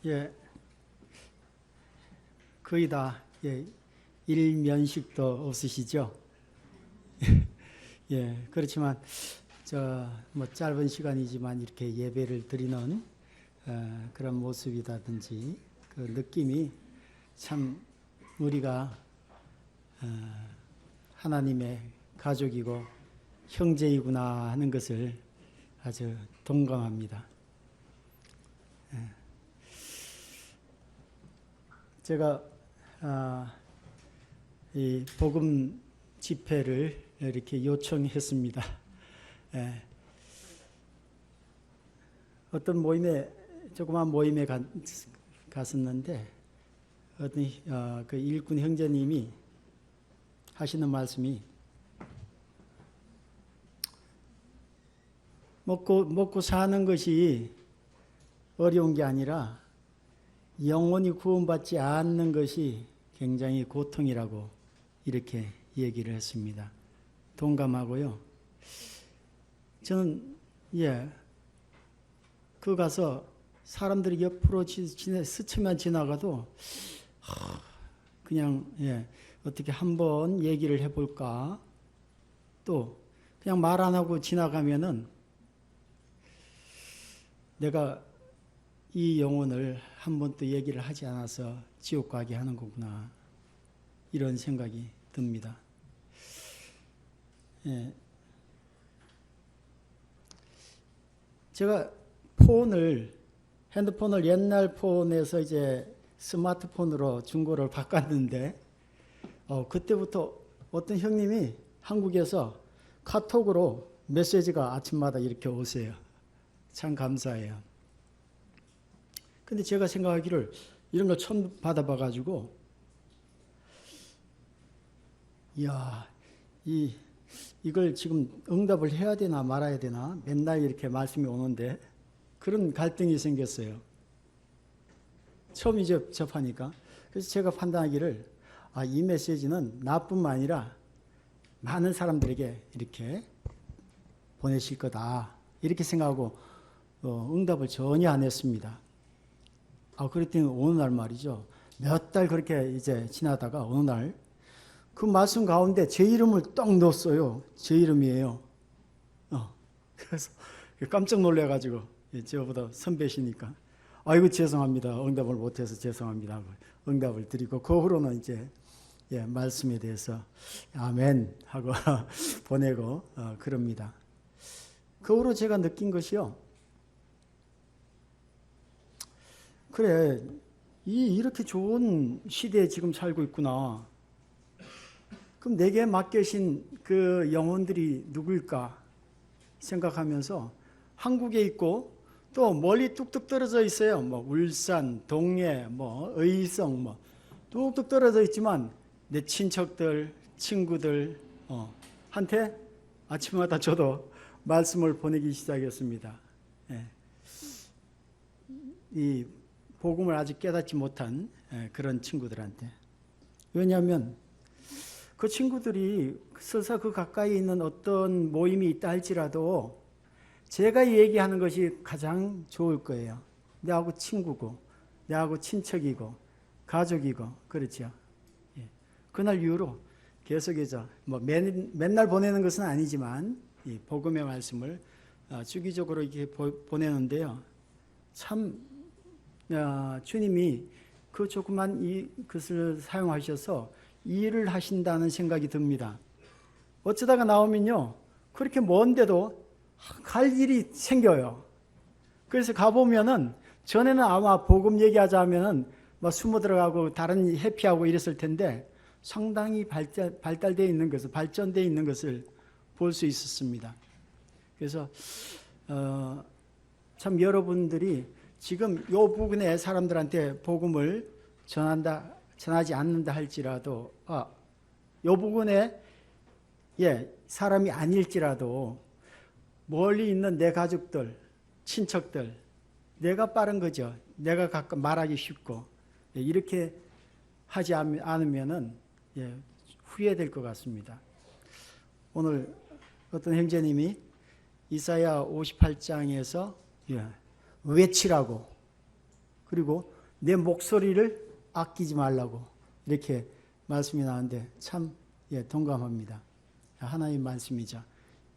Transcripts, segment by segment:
예, 거의 다 일면식도 없으시죠? 예, 그렇지만 뭐 짧은 시간이지만 이렇게 예배를 드리는 그런 모습이라든지 그 느낌이 참 우리가 하나님의 가족이고 형제이구나 하는 것을 아주 동감합니다. 제가 이 복음 집회를 이렇게 요청했습니다. 어떤 모임에, 조그만 모임에 갔었는데 어떤 그 일꾼 형제님이 하시는 말씀이 먹고 사는 것이 어려운 게 아니라 영원히 구원받지 않는 것이 굉장히 고통이라고 이렇게 얘기를 했습니다. 동감하고요. 저는 그 가서 사람들이 옆으로 스치면 지나가도 그냥 어떻게 한번 얘기를 해볼까? 또 그냥 말 안 하고 지나가면은 내가 이 영혼을 한 번도 얘기를 하지 않아서 지옥 가게 하는 거구나, 이런 생각이 듭니다. 제가 핸드폰을 옛날 폰에서 이제 스마트폰으로 중고를 바꿨는데 그때부터 어떤 형님이 한국에서 카톡으로 메시지가 아침마다 이렇게 오세요. 참 감사해요. 근데 제가 생각하기를 이런 걸 처음 받아봐가지고, 이걸 지금 응답을 해야 되나 말아야 되나 맨날 이렇게 말씀이 오는데 그런 갈등이 생겼어요. 처음 접하니까. 그래서 제가 판단하기를 이 메시지는 나뿐만 아니라 많은 사람들에게 이렇게 보내실 거다, 이렇게 생각하고 응답을 전혀 안 했습니다. 그랬더니 어느 날 말이죠. 몇 달 그렇게 이제 지나다가 어느 날 그 말씀 가운데 제 이름을 딱 넣었어요. 제 이름이에요. 그래서 깜짝 놀래가지고, 저보다 선배시니까 아이고 죄송합니다, 응답을 못해서 죄송합니다 하고 응답을 드리고, 그 후로는 이제 말씀에 대해서 아멘 하고 보내고 그럽니다. 그 후로 제가 느낀 것이요, 그래, 이렇게 좋은 시대에 지금 살고 있구나. 그럼 내게 맡겨진 그 영혼들이 누구일까 생각하면서 한국에 있고 또 멀리 뚝뚝 떨어져 있어요. 뭐 울산, 동해, 뭐 의성, 뭐 뚝뚝 떨어져 있지만 내 친척들, 친구들 한테 아침마다 저도 말씀을 보내기 시작했습니다. 이 복음을 아직 깨닫지 못한 그런 친구들한테. 왜냐하면 그 친구들이 설사 그 가까이 있는 어떤 모임이 있다 할지라도 제가 얘기하는 것이 가장 좋을 거예요. 내하고 친구고, 내하고 친척이고, 가족이고, 그렇죠. 그날 이후로 계속해서 뭐 맨날 보내는 것은 아니지만 이 복음의 말씀을 주기적으로 이렇게 보내는데요. 참 주님이 그 조그만 것을 사용하셔서 일을 하신다는 생각이 듭니다. 어쩌다가 나오면요, 그렇게 먼데도 갈 일이 생겨요. 그래서 가보면은 전에는 아마 복음 얘기하자 하면은 막 숨어 들어가고 다른 회피하고 이랬을 텐데 상당히 발달되어 있는 것을, 발전되어 있는 것을 볼 수 있었습니다. 그래서 참 여러분들이 지금 이 부분의 사람들한테 복음을 전하지 않는다 할지라도, 이 부분에 사람이 아닐지라도 멀리 있는 내 가족들, 친척들, 내가 빠른 거죠. 내가 가끔 말하기 쉽고, 이렇게 하지 않으면은 후회될 것 같습니다. 오늘 어떤 형제님이 이사야 58장에서 외치라고, 그리고 내 목소리를 아끼지 말라고 이렇게 말씀이 나오는데 참 동감합니다. 하나님 말씀이죠.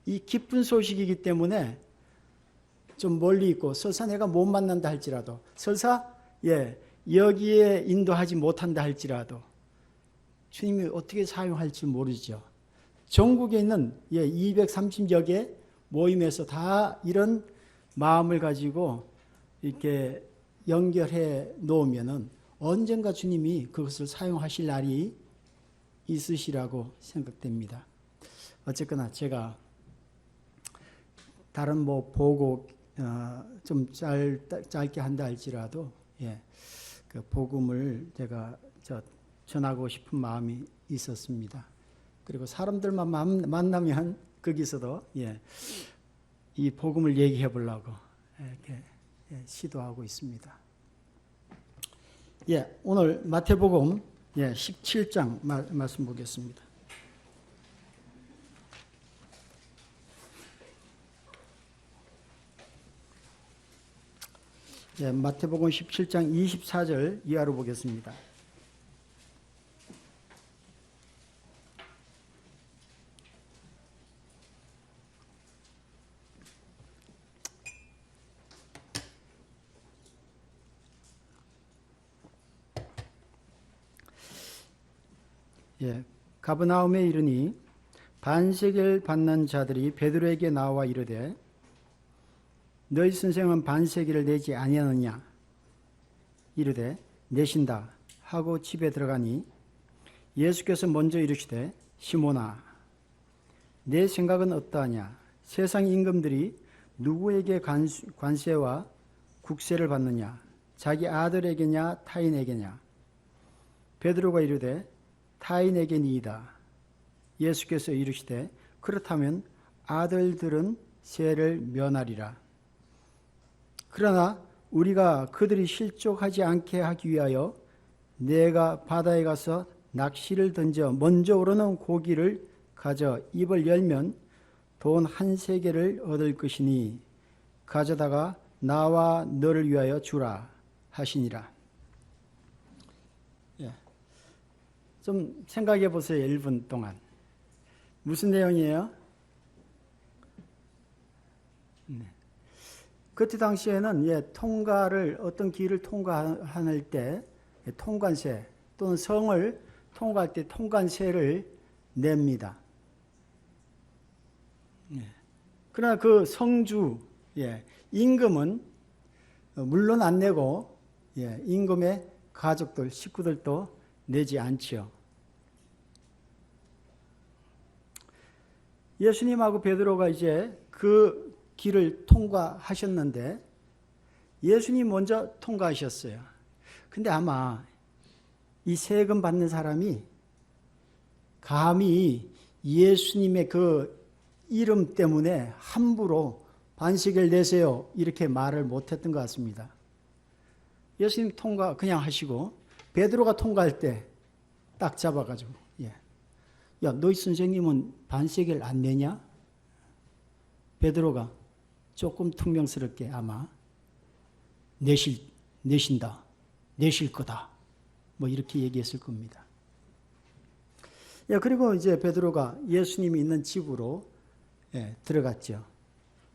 이 기쁜 소식이기 때문에 좀 멀리 있고 설사 내가 못 만난다 할지라도 설사 여기에 인도하지 못한다 할지라도 주님이 어떻게 사용할지 모르죠. 전국에 있는 230여 개 모임에서 다 이런 마음을 가지고 이렇게 연결해 놓으면은 언젠가 주님이 그것을 사용하실 날이 있으시라고 생각됩니다. 어쨌거나 제가 다른 보고 좀 짧게 한다 할지라도 그 복음을 제가 전하고 싶은 마음이 있었습니다. 그리고 사람들만 만나면 거기서도 이 복음을 얘기해 보려고 이렇게 시도하고 있습니다. 오늘 마태복음 17장 말씀 보겠습니다. 마태복음 17장 24절 이하로 보겠습니다. 가버나움에 이르니 반세겔 받는 자들이 베드로에게 나와 이르되 너희 선생은 반세겔을 내지 아니하느냐 이르되 내신다 하고 집에 들어가니 예수께서 먼저 이르시되 시몬아 내 생각은 어떠하냐 세상 임금들이 누구에게 관세와 국세를 받느냐 자기 아들에게냐 타인에게냐 베드로가 이르되 타인에게니이다. 예수께서 이르시되 그렇다면 아들들은 세를 면하리라. 그러나 우리가 그들이 실족하지 않게 하기 위하여 내가 바다에 가서 낚시를 던져 먼저 오르는 고기를 가져 입을 열면 돈 한 세겔을 얻을 것이니 가져다가 나와 너를 위하여 주라 하시니라. 좀 생각해 보세요. 1분 동안. 무슨 내용이에요? 그때 당시에는 통과를 어떤 길을 통과할 때 통관세 또는 성을 통과할 때 통관세를 냅니다. 그러나 그 성주 임금은 물론 안 내고 임금의 가족들 식구들도 내지 않지요. 예수님하고 베드로가 이제 그 길을 통과하셨는데 예수님 먼저 통과하셨어요. 근데 아마 이 세금 받는 사람이 감히 예수님의 그 이름 때문에 함부로 반세겔 내세요 이렇게 말을 못했던 것 같습니다. 예수님 통과 그냥 하시고 베드로가 통과할 때 딱 잡아가지고 야 너희 선생님은 반세겔 안 내냐? 베드로가 조금 퉁명스럽게 아마 내신다 내실 거다 뭐 이렇게 얘기했을 겁니다. 그리고 이제 베드로가 예수님이 있는 집으로 들어갔죠.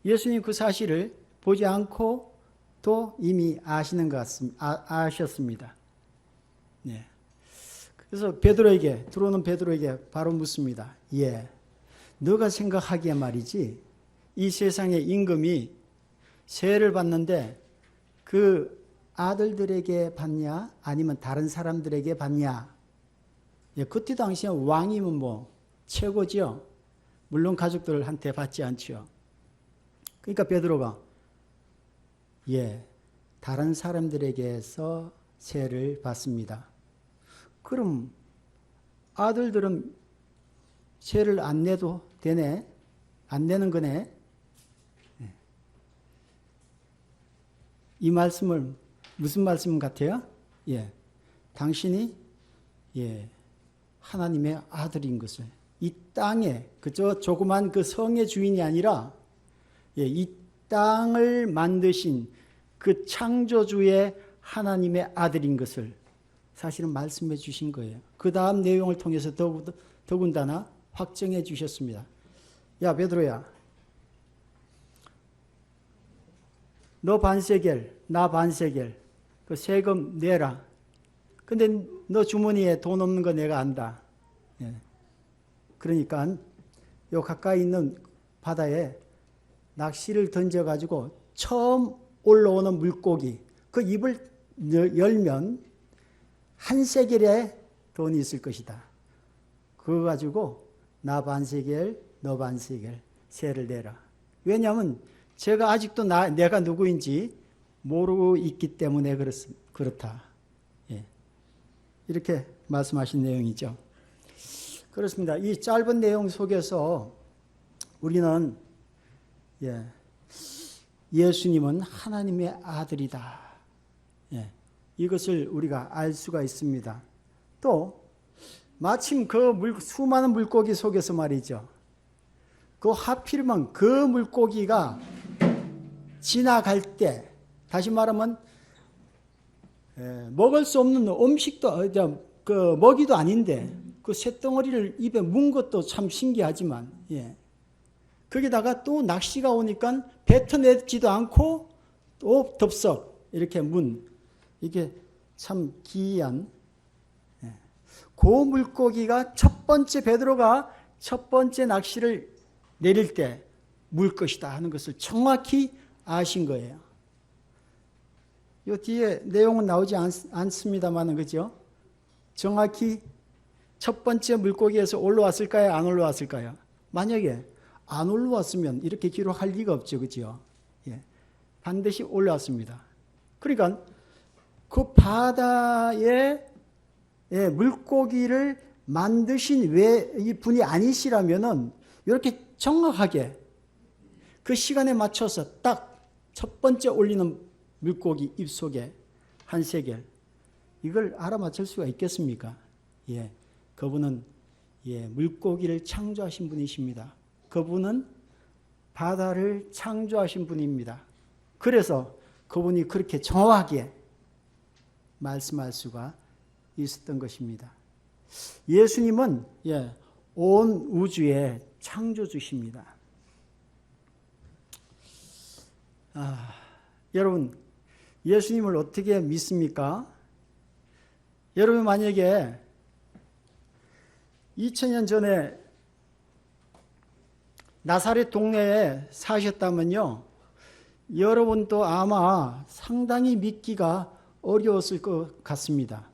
예수님 그 사실을 보지 않고 또 이미 아시는 것 같습니다. 아셨습니다. 그래서 들어오는 베드로에게 바로 묻습니다. 너가 생각하기에 말이지 이 세상의 임금이 세를 받는데 그 아들들에게 받냐 아니면 다른 사람들에게 받냐? 그때 당시에 왕이면 뭐 최고죠. 물론 가족들한테 받지 않죠. 그러니까 베드로가 다른 사람들에게서 세를 받습니다. 그럼 아들들은 세를 안 내도 되네? 안 내는 거네? 이 말씀을 무슨 말씀 같아요? 당신이 하나님의 아들인 것을 이 땅에 그저 조그만 그 성의 주인이 아니라 이 땅을 만드신 그 창조주의 하나님의 아들인 것을 사실은 말씀해 주신 거예요. 그 다음 내용을 통해서 더군다나 확정해 주셨습니다. 야, 베드로야, 너 반세겔, 나 반세겔, 그 세금 내라. 근데 너 주머니에 돈 없는 거 내가 안다. 예. 그러니까 요 가까이 있는 바다에 낚시를 던져가지고 처음 올라오는 물고기, 그 입을 열면 한 세겔의 돈이 있을 것이다. 그거 가지고 나 반세겔, 너 반세겔, 세를 내라. 왜냐하면 제가 아직도 내가 누구인지 모르고 있기 때문에 그렇다. 예. 이렇게 말씀하신 내용이죠. 그렇습니다. 이 짧은 내용 속에서 우리는 예수님은 하나님의 아들이다. 예. 이것을 우리가 알 수가 있습니다. 또 마침 그 수많은 물고기 속에서 말이죠. 그 하필이면 그 물고기가 지나갈 때, 다시 말하면 먹을 수 없는 음식도 그 먹이도 아닌데 그 쇳덩어리를 입에 문 것도 참 신기하지만, 거기다가 또 낚시가 오니까 뱉어내지도 않고 또 덥석 이렇게 이게 참 기이한, 그 물고기가 베드로가 첫 번째 낚시를 내릴 때 물 것이다 하는 것을 정확히 아신 거예요. 이 뒤에 내용은 나오지 않습니다만, 그죠? 정확히 첫 번째 물고기에서 올라왔을까요? 안 올라왔을까요? 만약에 안 올라왔으면 이렇게 기록할 리가 없죠. 그죠? 예. 반드시 올라왔습니다. 그러니까 그 바다에 물고기를 만드신 분이 아니시라면은 이렇게 정확하게 그 시간에 맞춰서 딱 첫 번째 올리는 물고기 입속에 한 세겔, 이걸 알아맞힐 수가 있겠습니까? 예. 그분은 물고기를 창조하신 분이십니다. 그분은 바다를 창조하신 분입니다. 그래서 그분이 그렇게 정확하게 말씀할 수가 있었던 것입니다. 예수님은 온 우주의 창조주십니다. 여러분, 예수님을 어떻게 믿습니까? 여러분 만약에 2000년 전에 나사렛 동네에 사셨다면요, 여러분도 아마 상당히 믿기가 어려웠을 것 같습니다.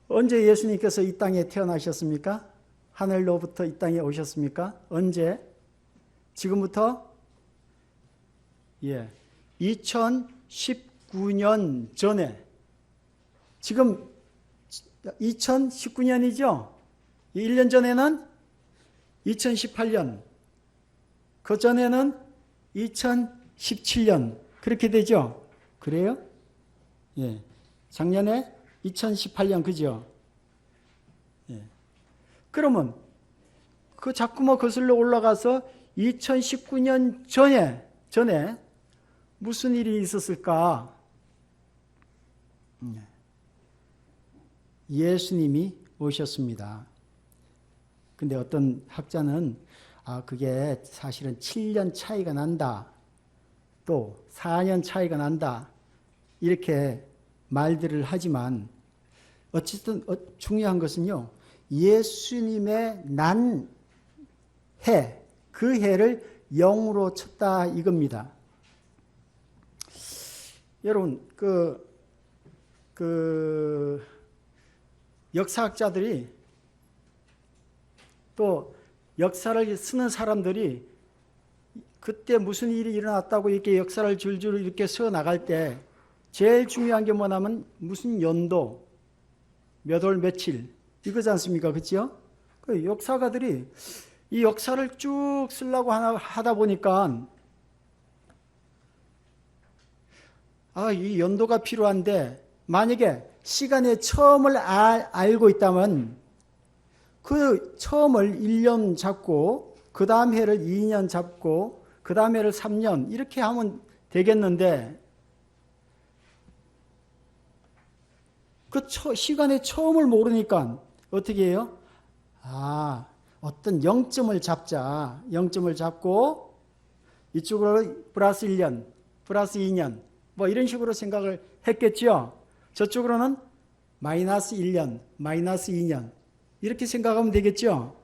언제 예수님께서 이 땅에 태어나셨습니까? 하늘로부터 이 땅에 오셨습니까? 언제? 지금부터? 2019년 전에. 지금 2019년이죠? 1년 전에는 2018년. 그 전에는 2017년. 그렇게 되죠? 그래요? 작년에 2018년, 그죠? 그러면 그 자꾸만 거슬러 올라가서 2019년 전에 무슨 일이 있었을까? 예수님이 오셨습니다. 근데 어떤 학자는 그게 사실은 7년 차이가 난다. 또 4년 차이가 난다. 이렇게 말들을 하지만 어쨌든 중요한 것은요, 예수님의 난 해, 그 해를 0으로 쳤다 이겁니다. 여러분, 역사학자들이 또 역사를 쓰는 사람들이 그때 무슨 일이 일어났다고 이렇게 역사를 줄줄 이렇게 써 나갈 때 제일 중요한 게 뭐냐면 무슨 연도, 몇 월 며칠 이거지 않습니까? 그렇죠? 그 역사가들이 이 역사를 쭉 쓰려고 하다 보니까 이 연도가 필요한데, 만약에 시간의 처음을 알고 있다면 그 처음을 1년 잡고 그 다음 해를 2년 잡고 그 다음 해를 3년 이렇게 하면 되겠는데 그 시간의 처음을 모르니까 어떻게 해요? 어떤 0점을 잡자. 0점을 잡고 이쪽으로 플러스 1년, 플러스 2년 뭐 이런 식으로 생각을 했겠죠. 저쪽으로는 마이너스 1년, 마이너스 2년 이렇게 생각하면 되겠죠.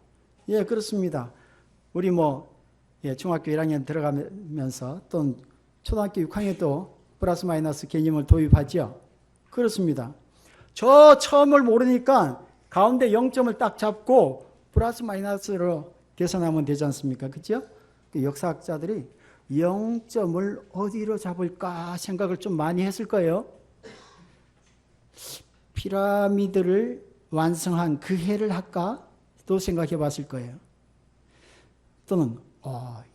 예, 그렇습니다. 우리 중학교 1학년 들어가면서 또 초등학교 6학년 또 플러스 마이너스 개념을 도입하죠. 그렇습니다. 저 처음을 모르니까 가운데 0점을 딱 잡고 플러스 마이너스로 계산하면 되지 않습니까? 그렇죠? 역사학자들이 0점을 어디로 잡을까 생각을 좀 많이 했을 거예요. 피라미드를 완성한 그 해를 할까? 또 생각해 봤을 거예요. 또는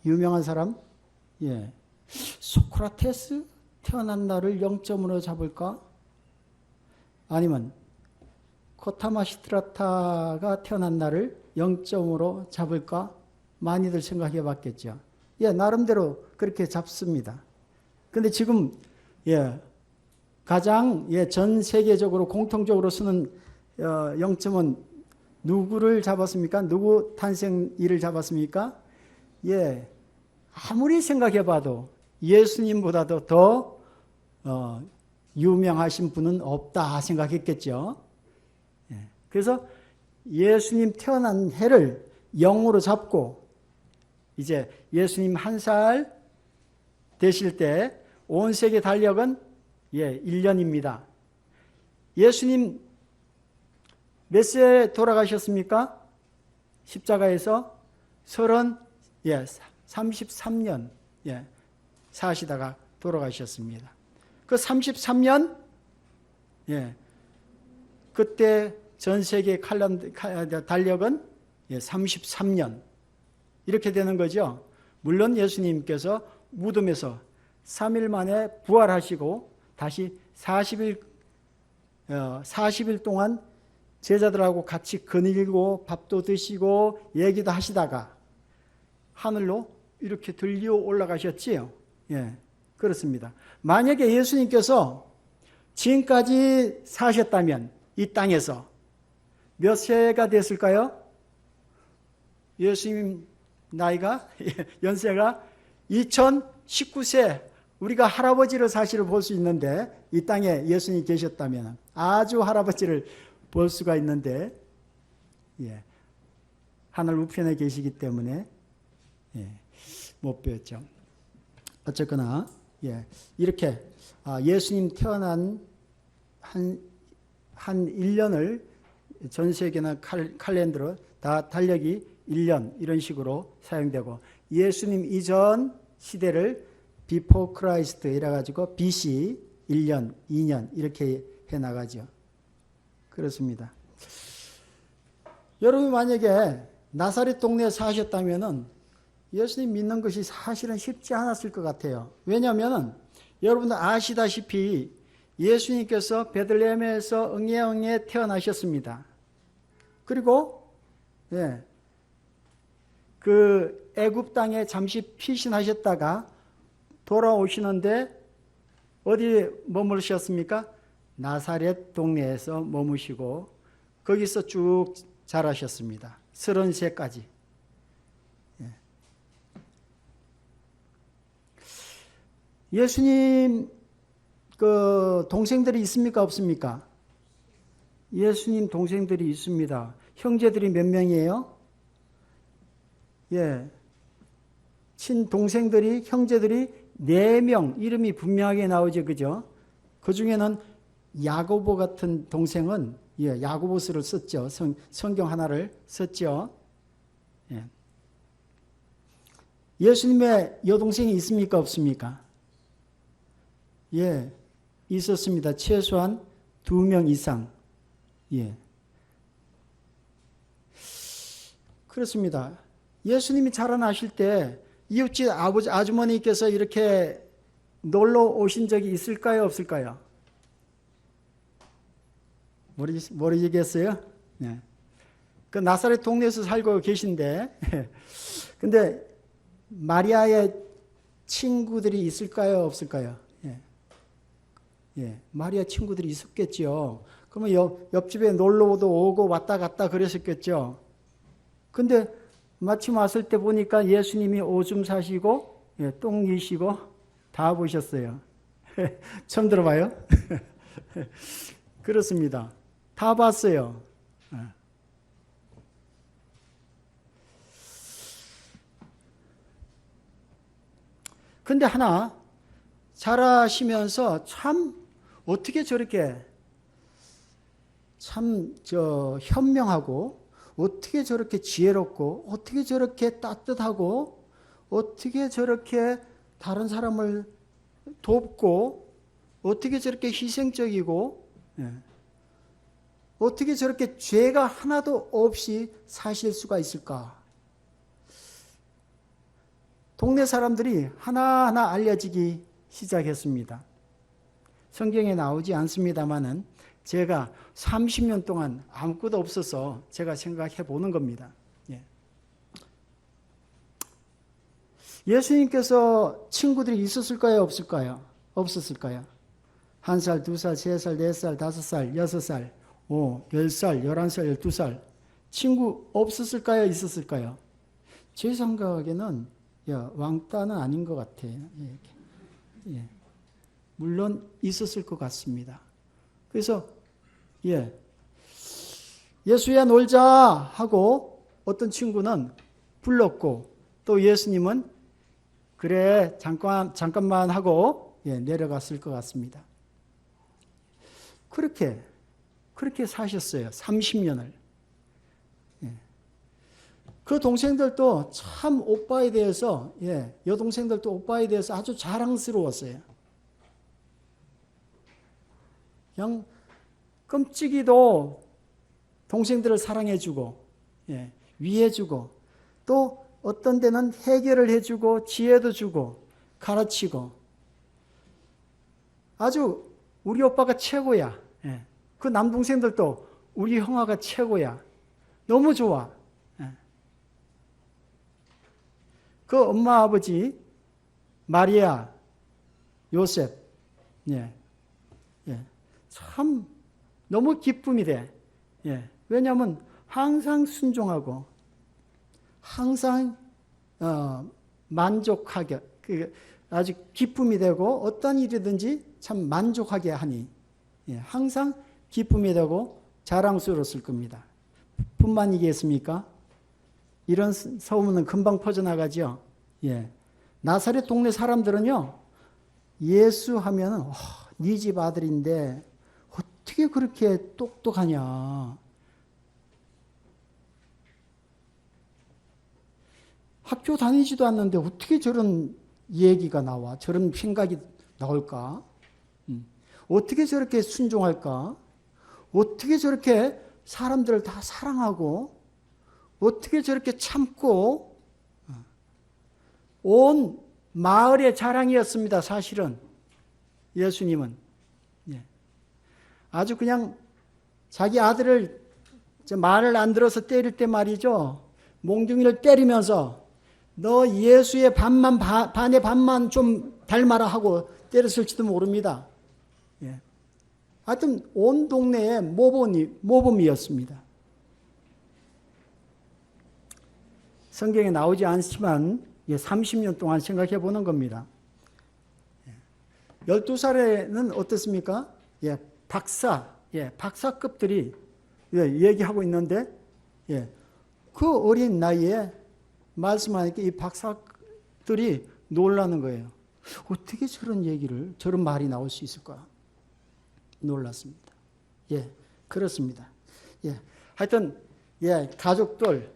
유명한 사람, 소크라테스 태어난 날을 0점으로 잡을까? 아니면 코타마시트라타가 태어난 날을 0점으로 잡을까? 많이들 생각해 봤겠죠. 나름대로 그렇게 잡습니다. 근데 지금 가장 전 세계적으로 공통적으로 쓰는 0점은 누구를 잡았습니까? 누구 탄생일을 잡았습니까? 아무리 생각해 봐도 예수님보다도 더 유명하신 분은 없다 생각했겠죠. 그래서 예수님 태어난 해를 0으로 잡고 이제 예수님 1살 되실 때 온 세계 달력은 1년입니다. 예수님 몇 세에 돌아가셨습니까? 십자가에서 33년 사시다가 돌아가셨습니다. 그 33년 그때 전 세계 달력은 33년 이렇게 되는 거죠. 물론 예수님께서 무덤에서 3일 만에 부활하시고 다시 40일 동안 제자들하고 같이 거닐고 밥도 드시고 얘기도 하시다가 하늘로 이렇게 들려 올라가셨지요. 그렇습니다. 만약에 예수님께서 지금까지 사셨다면 이 땅에서 몇 세가 됐을까요? 예수님 나이가 연세가 2019세 우리가 할아버지를 사실을 볼 수 있는데 이 땅에 예수님이 계셨다면 아주 할아버지를 볼 수가 있는데 하늘 우편에 계시기 때문에 못 배웠죠. 어쨌거나 이렇게 예수님 태어난 한 1년을 전 세계나 칼렌더로 다 달력이 1년 이런 식으로 사용되고 예수님 이전 시대를 Before Christ 이래가지고 BC 1년, 2년 이렇게 해나가죠. 그렇습니다. 여러분이 만약에 나사렛 동네에 사셨다면 예수님 믿는 것이 사실은 쉽지 않았을 것 같아요. 왜냐하면 여러분들 아시다시피 예수님께서 베들레헴에서 응애응애 태어나셨습니다. 그리고 그 애굽 땅에 잠시 피신하셨다가 돌아오시는데 어디에 머무르셨습니까? 나사렛 동네에서 머무시고 거기서 쭉 자라셨습니다. 30세까지. 예수님 그 동생들이 있습니까? 없습니까? 예수님 동생들이 있습니다. 형제들이 몇 명이에요? 친동생들이 형제들이 4명 이름이 분명하게 나오죠. 그죠? 그 중에는 야고보 같은 동생은 야고보스를 썼죠. 성경 하나를 썼죠. 예수님의 여동생이 있습니까? 없습니까? 있었습니다. 최소한 2명 이상. 그렇습니다. 예수님이 자라나실 때 이웃집 아주머니께서 이렇게 놀러 오신 적이 있을까요? 없을까요? 모르겠어요? 그 나사렛 동네에서 살고 계신데 근데 마리아의 친구들이 있을까요? 없을까요? 예. 예. 마리아 친구들이 있었겠죠. 그러면 옆집에 놀러도 오고 왔다 갔다 그랬었겠죠. 근데 마침 왔을 때 보니까 예수님이 오줌 사시고, 예, 똥 이시고 다 보셨어요. 처음 들어봐요? 그렇습니다. 다 봤어요. 근데 하나 잘하시면서 참 어떻게 저렇게 참 현명하고 어떻게 저렇게 지혜롭고 어떻게 저렇게 따뜻하고 어떻게 저렇게 다른 사람을 돕고 어떻게 저렇게 희생적이고 어떻게 저렇게 죄가 하나도 없이 사실 수가 있을까? 동네 사람들이 하나하나 알려지기 시작했습니다. 성경에 나오지 않습니다만은 제가 30년 동안 아무것도 없어서 제가 생각해 보는 겁니다. 예수님께서 친구들이 있었을까요? 없을까요? 없었을까요? 1살, 2살, 3살, 4살, 5살, 6살, 10살, 11살, 12살 친구 없었을까요? 있었을까요? 제 생각에는 왕따는 아닌 것 같아요. 물론 있었을 것 같습니다. 그래서 예수야 놀자 하고 어떤 친구는 불렀고 또 예수님은 그래 잠깐만 하고 내려갔을 것 같습니다. 그렇게 사셨어요. 30년을. 그 동생들도 참 오빠에 대해서 여동생들도 오빠에 대해서 아주 자랑스러웠어요. 그냥 끔찍이도 동생들을 사랑해주고 위해주고 또 어떤 데는 해결을 해주고 지혜도 주고 가르치고 아주 우리 오빠가 최고야. 그 남동생들도 우리 형아가 최고야. 너무 좋아. 그 엄마 아버지 마리아 요셉 참 너무 기쁨이 돼. 왜냐하면 항상 순종하고 항상 만족하게 아주 기쁨이 되고 어떤 일이든지 참 만족하게 하니 항상 기쁨이 되고 자랑스러웠을 겁니다. 뿐만이겠습니까? 이런 소문은 금방 퍼져나가죠. 나사렛 동네 사람들은요, 예수 하면은 네 집 아들인데 어떻게 그렇게 똑똑하냐? 학교 다니지도 않는데 어떻게 저런 얘기가 나와? 저런 생각이 나올까? 어떻게 저렇게 순종할까? 어떻게 저렇게 사람들을 다 사랑하고 어떻게 저렇게 참고 온 마을의 자랑이었습니다. 사실은 예수님은 아주 그냥 자기 아들을 말을 안 들어서 때릴 때 말이죠. 몽둥이를 때리면서 너 예수의 반의 반만 좀 닮아라 하고 때렸을지도 모릅니다. 하여튼 온 동네에 모범이었습니다. 성경에 나오지 않지만 30년 동안 생각해 보는 겁니다. 12살에는 어떻습니까? 박사급들이 얘기하고 있는데 그 어린 나이에 말씀하니까 이 박사들이 놀라는 거예요. 어떻게 저런 말이 나올 수 있을까? 놀랐습니다. 그렇습니다. 하여튼 가족들,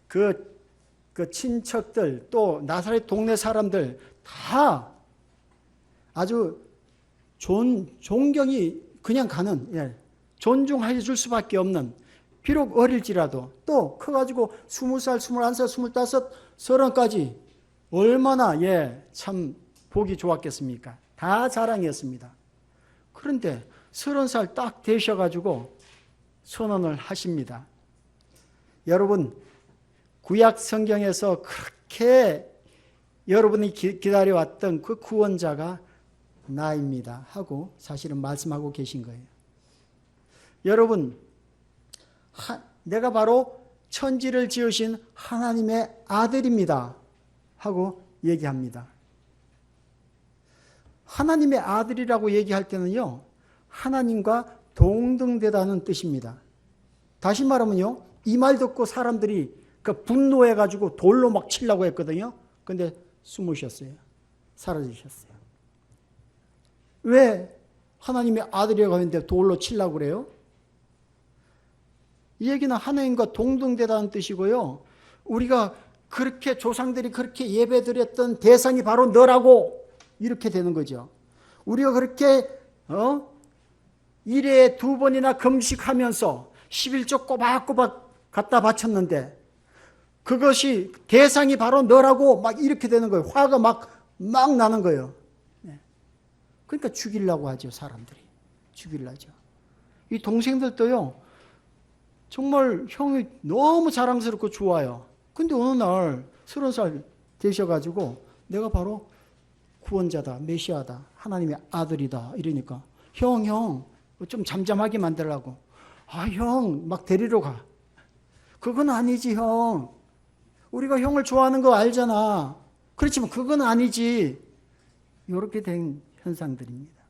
그 친척들 또 나사렛 동네 사람들 다 아주 존경이 그냥 가는 존중해 줄 수밖에 없는 비록 어릴지라도 또 커가지고 20살, 21살, 25, 30까지 얼마나 참 보기 좋았겠습니까? 다 자랑이었습니다. 그런데 30살 딱 되셔가지고 선언을 하십니다. 여러분 구약 성경에서 그렇게 여러분이 기다려왔던 그 구원자가 나입니다 하고 사실은 말씀하고 계신 거예요. 여러분, 내가 바로 천지를 지으신 하나님의 아들입니다 하고 얘기합니다. 하나님의 아들이라고 얘기할 때는요, 하나님과 동등되다는 뜻입니다. 다시 말하면요, 이 말 듣고 사람들이 분노해가지고 돌로 막 치려고 했거든요. 근데 숨으셨어요. 사라지셨어요. 왜 하나님의 아들이라고 했는데 돌로 치려고 그래요? 이 얘기는 하나님과 동등되다는 뜻이고요. 우리가 그렇게 조상들이 그렇게 예배드렸던 대상이 바로 너라고 이렇게 되는 거죠. 우리가 그렇게 일에 2번이나 금식하면서 11조 꼬박꼬박 갖다 바쳤는데 그것이 대상이 바로 너라고 막 이렇게 되는 거예요. 화가 막 나는 거예요. 그러니까 죽이려고 하죠. 사람들이. 죽이려죠. 이 동생들도요. 정말 형이 너무 자랑스럽고 좋아요. 근데 어느 날 30살 되셔가지고 내가 바로 구원자다, 메시아다, 하나님의 아들이다 이러니까 형 좀 잠잠하게 만들라고. 형 막 데리러 가. 그건 아니지 형. 우리가 형을 좋아하는 거 알잖아. 그렇지만 그건 아니지. 이렇게 된 현상들입니다.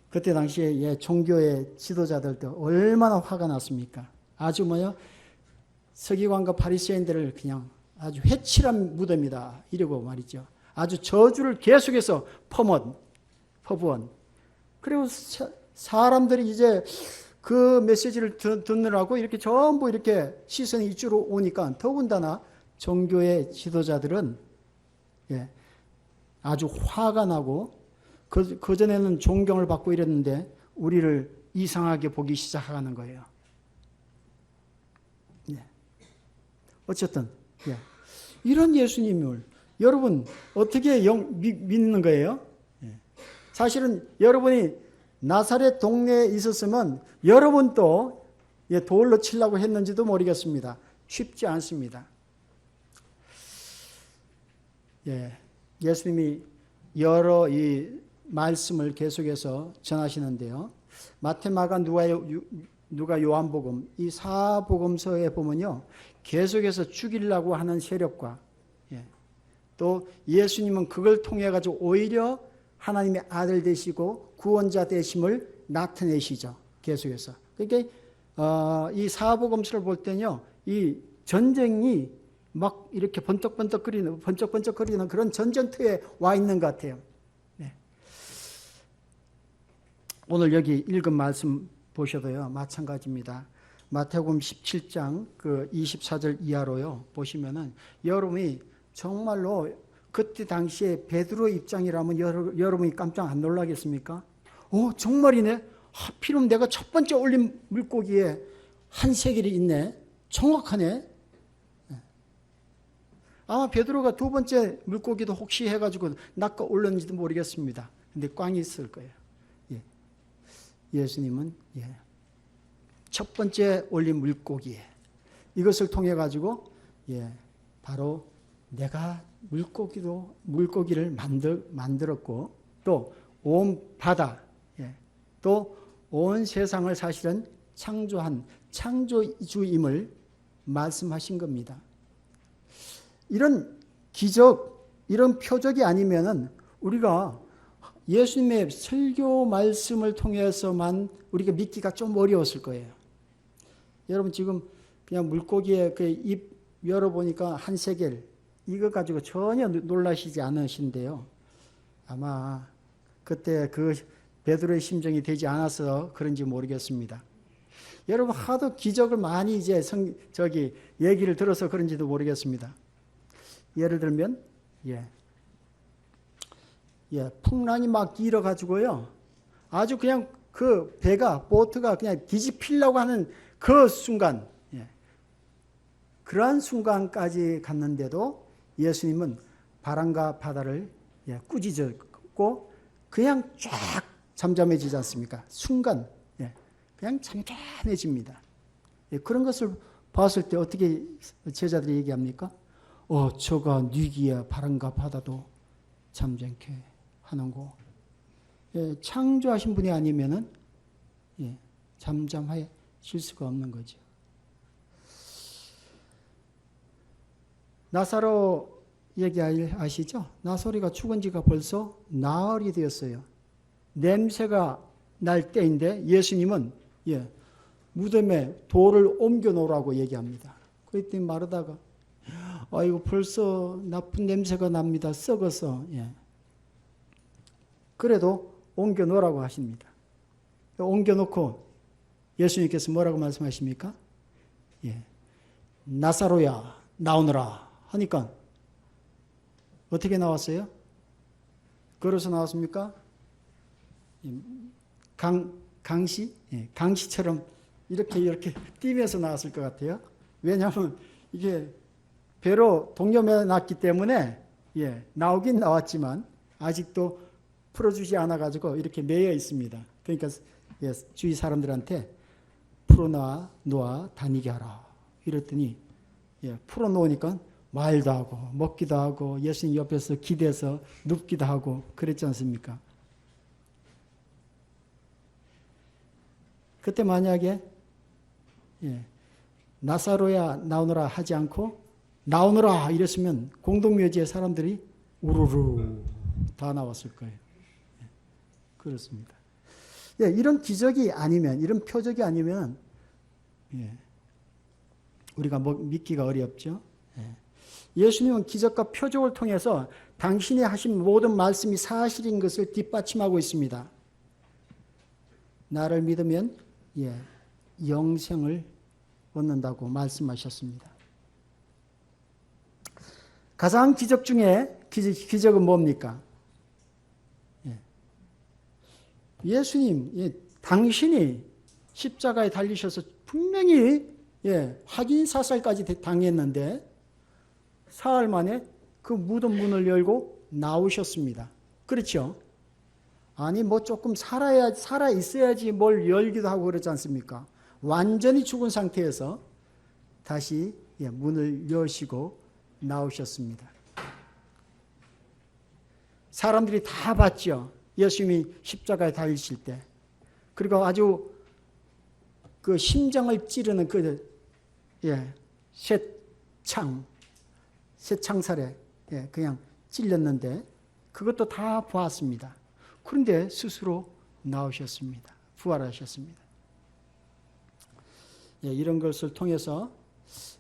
그때 당시에 종교의 지도자들도 얼마나 화가 났습니까? 아주 서기관과 바리새인들을 그냥 아주 회칠한 무덤이다 이러고 말이죠. 아주 저주를 계속해서 퍼부은. 그리고 사람들이 이제 그 메시지를 듣느라고 이렇게 전부 이렇게 시선이 이쪽으로 오니까 더군다나 종교의 지도자들은 아주 화가 나고 그전에는 존경을 받고 이랬는데 우리를 이상하게 보기 시작하는 거예요. 어쨌든 이런 예수님을 여러분 어떻게 믿는 거예요? 사실은 여러분이 나사렛 동네에 있었으면 여러분도 돌로 치려고 했는지도 모르겠습니다. 쉽지 않습니다. 예수님이 여러 이 말씀을 계속해서 전하시는데요. 마태, 마가, 누가, 요한복음 이 4복음서에 보면요. 계속해서 죽이려고 하는 세력과 또 예수님은 그걸 통해 가지고 오히려 하나님의 아들 되시고 구원자 되심을 나타내시죠. 계속해서. 그러니까 이 4복음서를 볼 때는요. 이 전쟁이 막 이렇게 번쩍번쩍거리는 그런 전쟁터에 와 있는 것 같아요. 오늘 여기 읽은 말씀 보셔도요. 마찬가지입니다. 마태복음 17장 그 24절 이하로요. 보시면은 여러분이 정말로 그때 당시에 베드로 입장이라면 여러분이 깜짝 안 놀라겠습니까? 정말이네. 하필이면 내가 첫 번째 올린 물고기에 한 세겔이 있네. 정확하네. 아마 베드로가 두 번째 물고기도 혹시 해가지고 낚아 올렸는지도 모르겠습니다. 근데 꽝이 있을 거예요. 예수님은 첫 번째 올린 물고기에 이것을 통해 가지고 바로 내가 물고기를 만들었고 또 온 바다 또 온 세상을 사실은 창조한 창조주임을 말씀하신 겁니다. 이런 기적, 이런 표적이 아니면은 우리가 예수님의 설교 말씀을 통해서만 우리가 믿기가 좀 어려웠을 거예요. 여러분 지금 그냥 물고기에 그 입 열어보니까 한 세겔 이거 가지고 전혀 놀라시지 않으신데요. 아마 그때 그 베드로의 심정이 되지 않아서 그런지 모르겠습니다. 여러분 하도 기적을 많이 이제 얘기를 들어서 그런지도 모르겠습니다. 예를 들면 풍랑이 막 일어가지고요. 아주 그냥 그 보트가 그냥 뒤집히려고 하는 그 순간, 그러한 순간까지 갔는데도 예수님은 바람과 바다를 꾸짖었고 그냥 쫙 잠잠해지지 않습니까? 순간, 그냥 잠잠해집니다. 그런 것을 봤을 때 어떻게 제자들이 얘기합니까? 저가 뉘기야 바람과 바다도 잠잠케 하는고. 예, 창조하신 분이 아니면은 예, 잠잠하실 수가 없는 거죠. 나사로 얘기 아시죠? 나사로가 죽은 지가 벌써 나흘이 되었어요. 냄새가 날 때인데 예수님은 무덤에 돌을 옮겨 놓으라고 얘기합니다. 그랬더니 마르다가 이거 벌써 나쁜 냄새가 납니다. 썩어서. 그래도 옮겨 놓으라고 하십니다. 옮겨 놓고 예수님께서 뭐라고 말씀하십니까? 나사로야 나오너라 하니까 어떻게 나왔어요? 걸어서 나왔습니까? 강시? 강시처럼 이렇게 뛰면서 나왔을 것 같아요. 왜냐하면 이게 배로 동여매 놨기 때문에 나오긴 나왔지만 아직도 풀어주지 않아가지고 이렇게 매여 있습니다. 그러니까 주위 사람들한테 풀어놓아 다니게 하라 이랬더니 풀어놓으니까 말도 하고 먹기도 하고 예수님 옆에서 기대서 눕기도 하고 그랬지 않습니까? 그때 만약에 나사로야 나오너라 하지 않고 나오너라 이랬으면 공동묘지의 사람들이 우르르 다 나왔을 거예요. 그렇습니다. 이런 기적이 아니면, 이런 표적이 아니면 우리가 믿기가 어렵죠. 예수님은 기적과 표적을 통해서 당신이 하신 모든 말씀이 사실인 것을 뒷받침하고 있습니다. 나를 믿으면 영생을 얻는다고 말씀하셨습니다. 가장 기적 중에 기적은 뭡니까? 예수님, 당신이 십자가에 달리셔서 분명히 확인 사살까지 당했는데 사흘 만에 그 무덤 문을 열고 나오셨습니다. 그렇죠? 아니 조금 살아 있어야지 뭘 열기도 하고 그러지 않습니까? 완전히 죽은 상태에서 다시 문을 여시고 나오셨습니다. 사람들이 다 봤죠. 예수님이 십자가에 달리실 때. 그리고 아주 그 심장을 찌르는 쇠창살에 그냥 찔렸는데 그것도 다 보았습니다. 그런데 스스로 나오셨습니다. 부활하셨습니다. 이런 것을 통해서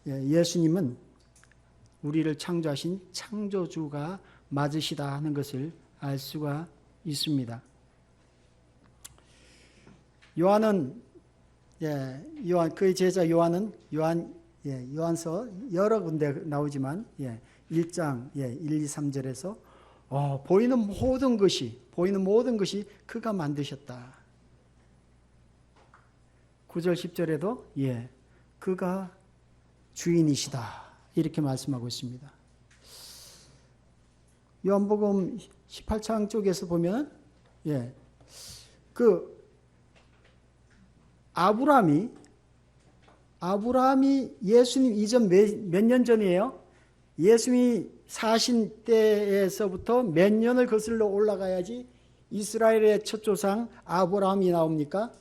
예수님은 우리를 창조하신 창조주가 맞으시다 하는 것을 알 수가 있습니다. 요한은 그의 제자 요한은 요한서 여러 군데 나오지만 1장 1, 2, 3절에서 보이는 모든 것이 그가 만드셨다. 9절 10절에도 그가 주인이시다 이렇게 말씀하고 있습니다. 요한복음 18장 쪽에서 보면 그 아브라함이 예수님 이전 몇 년 전이에요? 예수님이 사신 때에서부터 몇 년을 거슬러 올라가야지 이스라엘의 첫 조상 아브라함이 나옵니까?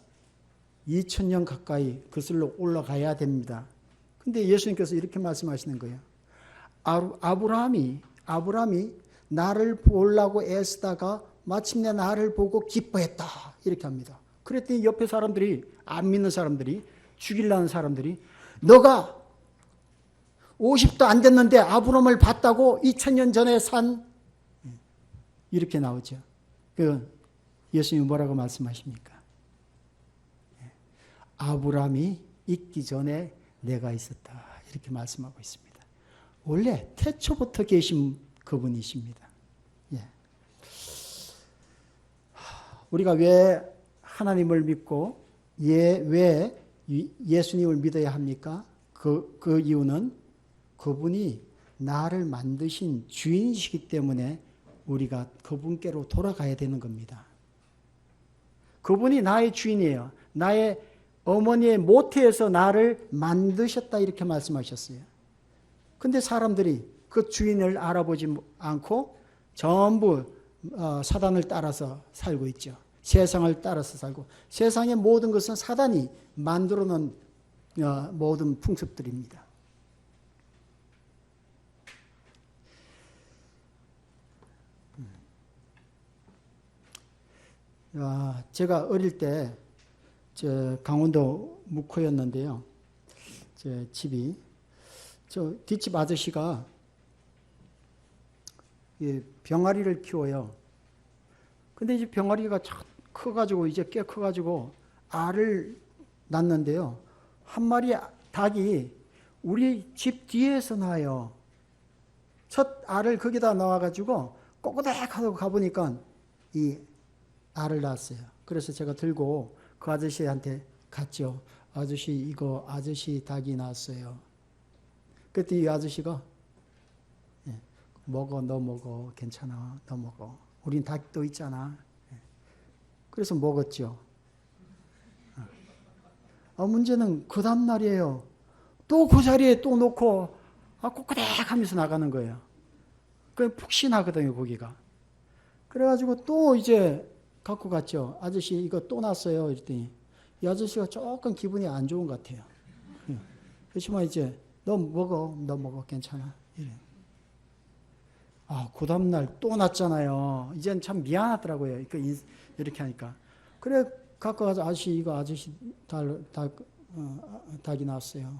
2000년 가까이 거슬러 올라가야 됩니다. 근데 예수님께서 이렇게 말씀하시는 거예요. 아브라함이 나를 보려고 애쓰다가 마침내 나를 보고 기뻐했다. 이렇게 합니다. 그랬더니 옆에 사람들이, 안 믿는 사람들이, 죽이려는 사람들이 너가 50도 안 됐는데 아브라함을 봤다고 2000년 전에 산 이렇게 나오죠. 예수님이 뭐라고 말씀하십니까? 아브라함이 있기 전에 내가 있었다. 이렇게 말씀하고 있습니다. 원래 태초부터 계신 그분이십니다. 우리가 왜 하나님을 믿고 왜 예수님을 믿어야 합니까? 그 이유는 그분이 나를 만드신 주인이시기 때문에 우리가 그분께로 돌아가야 되는 겁니다. 그분이 나의 주인이에요. 나의 어머니의 모태에서 나를 만드셨다 이렇게 말씀하셨어요. 근데 사람들이 그 주인을 알아보지 않고 전부 사단을 따라서 살고 있죠. 세상을 따라서 살고, 세상의 모든 것은 사단이 만들어 놓은 모든 풍습들입니다. 제가 어릴 때 강원도 묵호였는데요. 제 집이 저 뒷집 아저씨가 병아리를 키워요. 근데 이제 병아리가 커가지고 이제 꽤 커가지고 알을 낳는데요. 한 마리 닭이 우리 집 뒤에서 낳아요. 첫 알을 거기다 넣어가지고 꼬꼬닥하고 가보니까 이 알을 낳았어요. 그래서 제가 들고 그 아저씨한테 갔죠. 아저씨, 이거 아저씨 닭이 낳았어요. 그때 이 아저씨가 먹어, 너 먹어, 괜찮아, 너 먹어. 우린 닭도 있잖아. 그래서 먹었죠. 문제는 그 다음 날이에요. 또 그 자리에 또 놓고 꼬꼬닥 하면서 나가는 거예요. 그 푹신하거든요, 고기가. 그래가지고 또 이제 갖고 갔죠. 아저씨 이거 또 났어요. 이랬더니 이 아저씨가 조금 기분이 안 좋은 것 같아요. 그렇지만 이제 너 먹어, 괜찮아. 이래. 그 다음날 또 났잖아요. 이젠 참 미안하더라고요. 이렇게 하니까. 그래, 갖고 가서 아저씨, 이거 아저씨 닭이 났어요.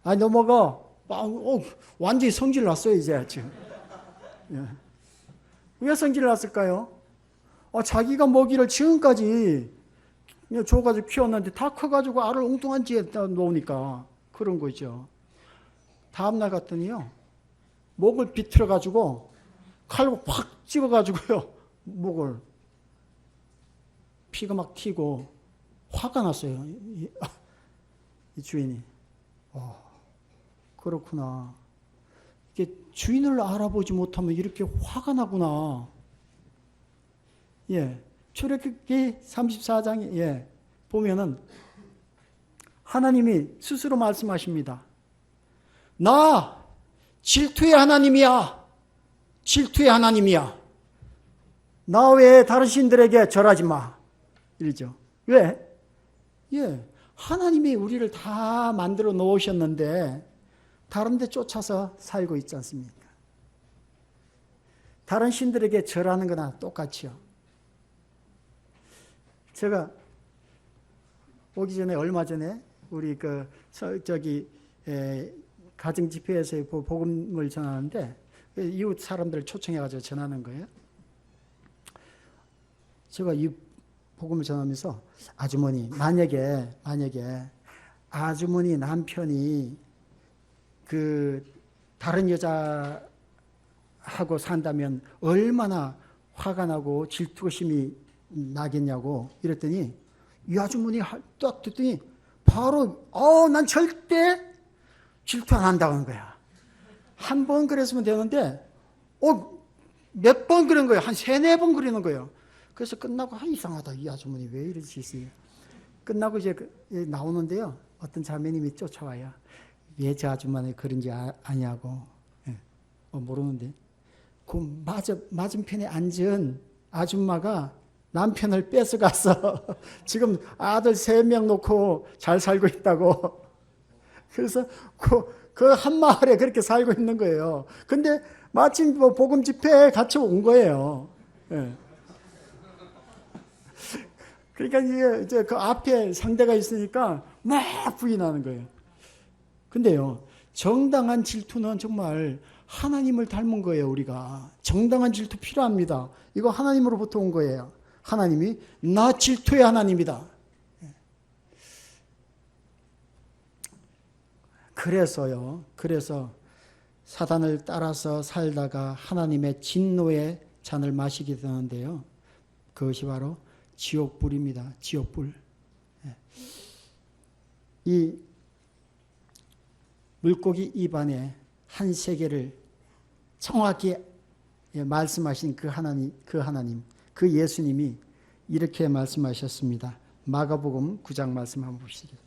너 먹어. 완전히 성질 났어요, 이제 지금. 왜 성질 났을까요? 자기가 먹이를 지금까지 줘가지고 키웠는데 다 커가지고 알을 엉뚱한 지에다 놓으니까 그런 거죠. 다음날 갔더니요. 목을 비틀어가지고 칼로 확 찍어가지고요. 목을. 피가 막 튀고 화가 났어요. 이 주인이. 그렇구나. 이게 주인을 알아보지 못하면 이렇게 화가 나구나. 출애굽기 34장에 보면은 하나님이 스스로 말씀하십니다. 나 질투의 하나님이야. 질투의 하나님이야. 나 외에 다른 신들에게 절하지 마. 이러죠. 왜? 하나님이 우리를 다 만들어 놓으셨는데 다른 데 쫓아서 살고 있지 않습니까? 다른 신들에게 절하는 거나 똑같이요. 제가 오기 전에 얼마 전에 우리 가정 집회에서 복음을 전하는데 이웃 사람들을 초청해가지고 전하는 거예요. 제가 이 복음을 전하면서 아주머니 만약에 아주머니 남편이 다른 여자하고 산다면 얼마나 화가 나고 질투심이 나겠냐고 이랬더니 이 아주머니 딱 듣더니 바로 난 절대 질투 안 한다고 하는 거야. 한 번 그랬으면 되는데 몇 번 그런 거예요. 한 3-4번 그러는 거예요. 그래서 끝나고 이상하다. 이 아주머니 왜 이러지 있어요. 끝나고 이제 나오는데요. 어떤 자매님이 쫓아와요. 왜 저 아줌마는 그런지 아냐고. 모르는데 그 맞은편에 앉은 아줌마가 남편을 뺏어가서 지금 아들 3명 놓고 잘 살고 있다고. 그래서 그 한 마을에 그렇게 살고 있는 거예요. 근데 마침 복음 집회에 같이 온 거예요. 그러니까 이제 그 앞에 상대가 있으니까 막 부인하는 거예요. 근데요, 정당한 질투는 정말 하나님을 닮은 거예요, 우리가. 정당한 질투 필요합니다. 이거 하나님으로부터 온 거예요. 하나님이 나 질투의 하나님이다. 그래서 사단을 따라서 살다가 하나님의 진노의 잔을 마시게 되는데요. 그것이 바로 지옥불입니다. 지옥불. 이 물고기 입안에 한 세계를 정확히 말씀하신 그 하나님, 그 예수님이 이렇게 말씀하셨습니다. 마가복음 9장 말씀 한번 보시겠습니다.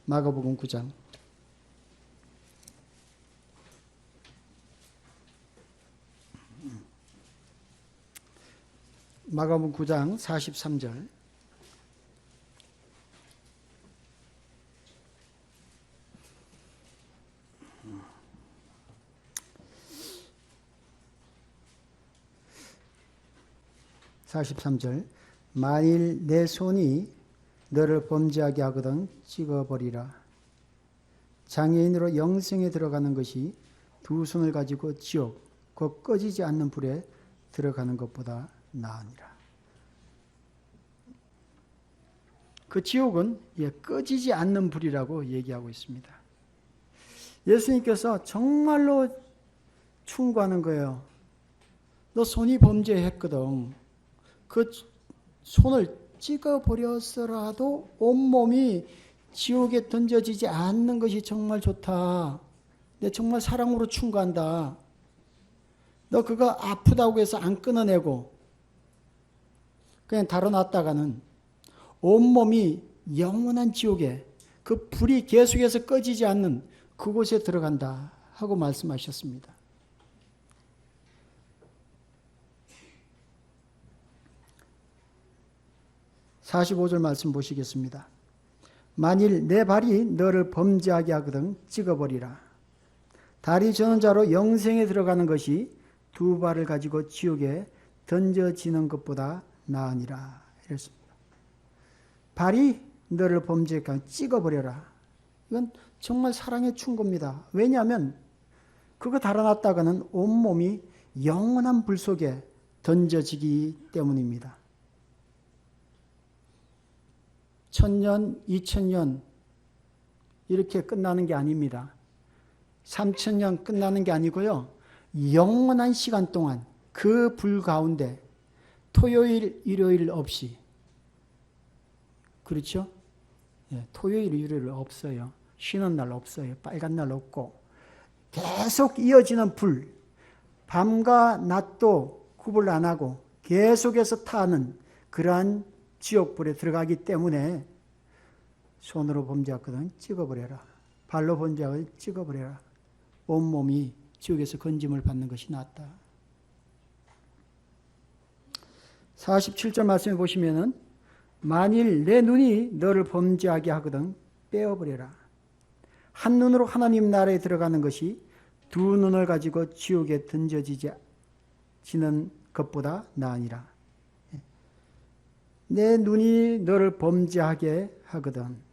마가복음 9장. 마가복음 9장 43절. 만일 내 손이 너를 범죄하게 하거든 찍어버리라. 장애인으로 영생에 들어가는 것이 두 손을 가지고 지옥, 곧 꺼지지 않는 불에 들어가는 것보다 나으니라. 그 지옥은 꺼지지 않는 불이라고 얘기하고 있습니다. 예수님께서 정말로 충고하는 거예요. 너 손이 범죄했거든. 그 손을 찍어버렸더라도 온몸이 지옥에 던져지지 않는 것이 정말 좋다. 내 정말 사랑으로 충고한다. 너 그거 아프다고 해서 안 끊어내고 그냥 다뤄놨다가는 온몸이 영원한 지옥에 그 불이 계속해서 꺼지지 않는 그곳에 들어간다 하고 말씀하셨습니다. (45절) 말씀 보시겠습니다. 만일 내 발이 너를 범죄하게 하거든 찍어버리라. 다리 저는 자로 영생에 들어가는 것이 두 발을 가지고 지옥에 던져지는 것보다 나으니라. 이랬습니다. 발이 너를 범죄하게 하면 찍어버려라. 이건 정말 사랑의 충고입니다. 왜냐하면 그거 달아났다가는 온몸이 영원한 불 속에 던져지기 때문입니다. 1000년, 2000년 이렇게 끝나는 게 아닙니다. 3000년 끝나는 게 아니고요. 영원한 시간 동안 그 불 가운데 토요일, 일요일 없이, 그렇죠? 토요일, 일요일 없어요. 쉬는 날 없어요. 빨간 날 없고 계속 이어지는 불, 밤과 낮도 구분 안 하고 계속해서 타는 그러한 지옥불에 들어가기 때문에 손으로 범죄하거든 찍어버려라. 발로 범죄하거든 찍어버려라. 온몸이 지옥에서 건짐을 받는 것이 낫다. 47절 말씀해 보시면은 만일 내 눈이 너를 범죄하게 하거든 빼어버려라. 한 눈으로 하나님 나라에 들어가는 것이 두 눈을 가지고 지옥에 던져지는 것보다 나으니라. 내 눈이 너를 범죄하게 하거든.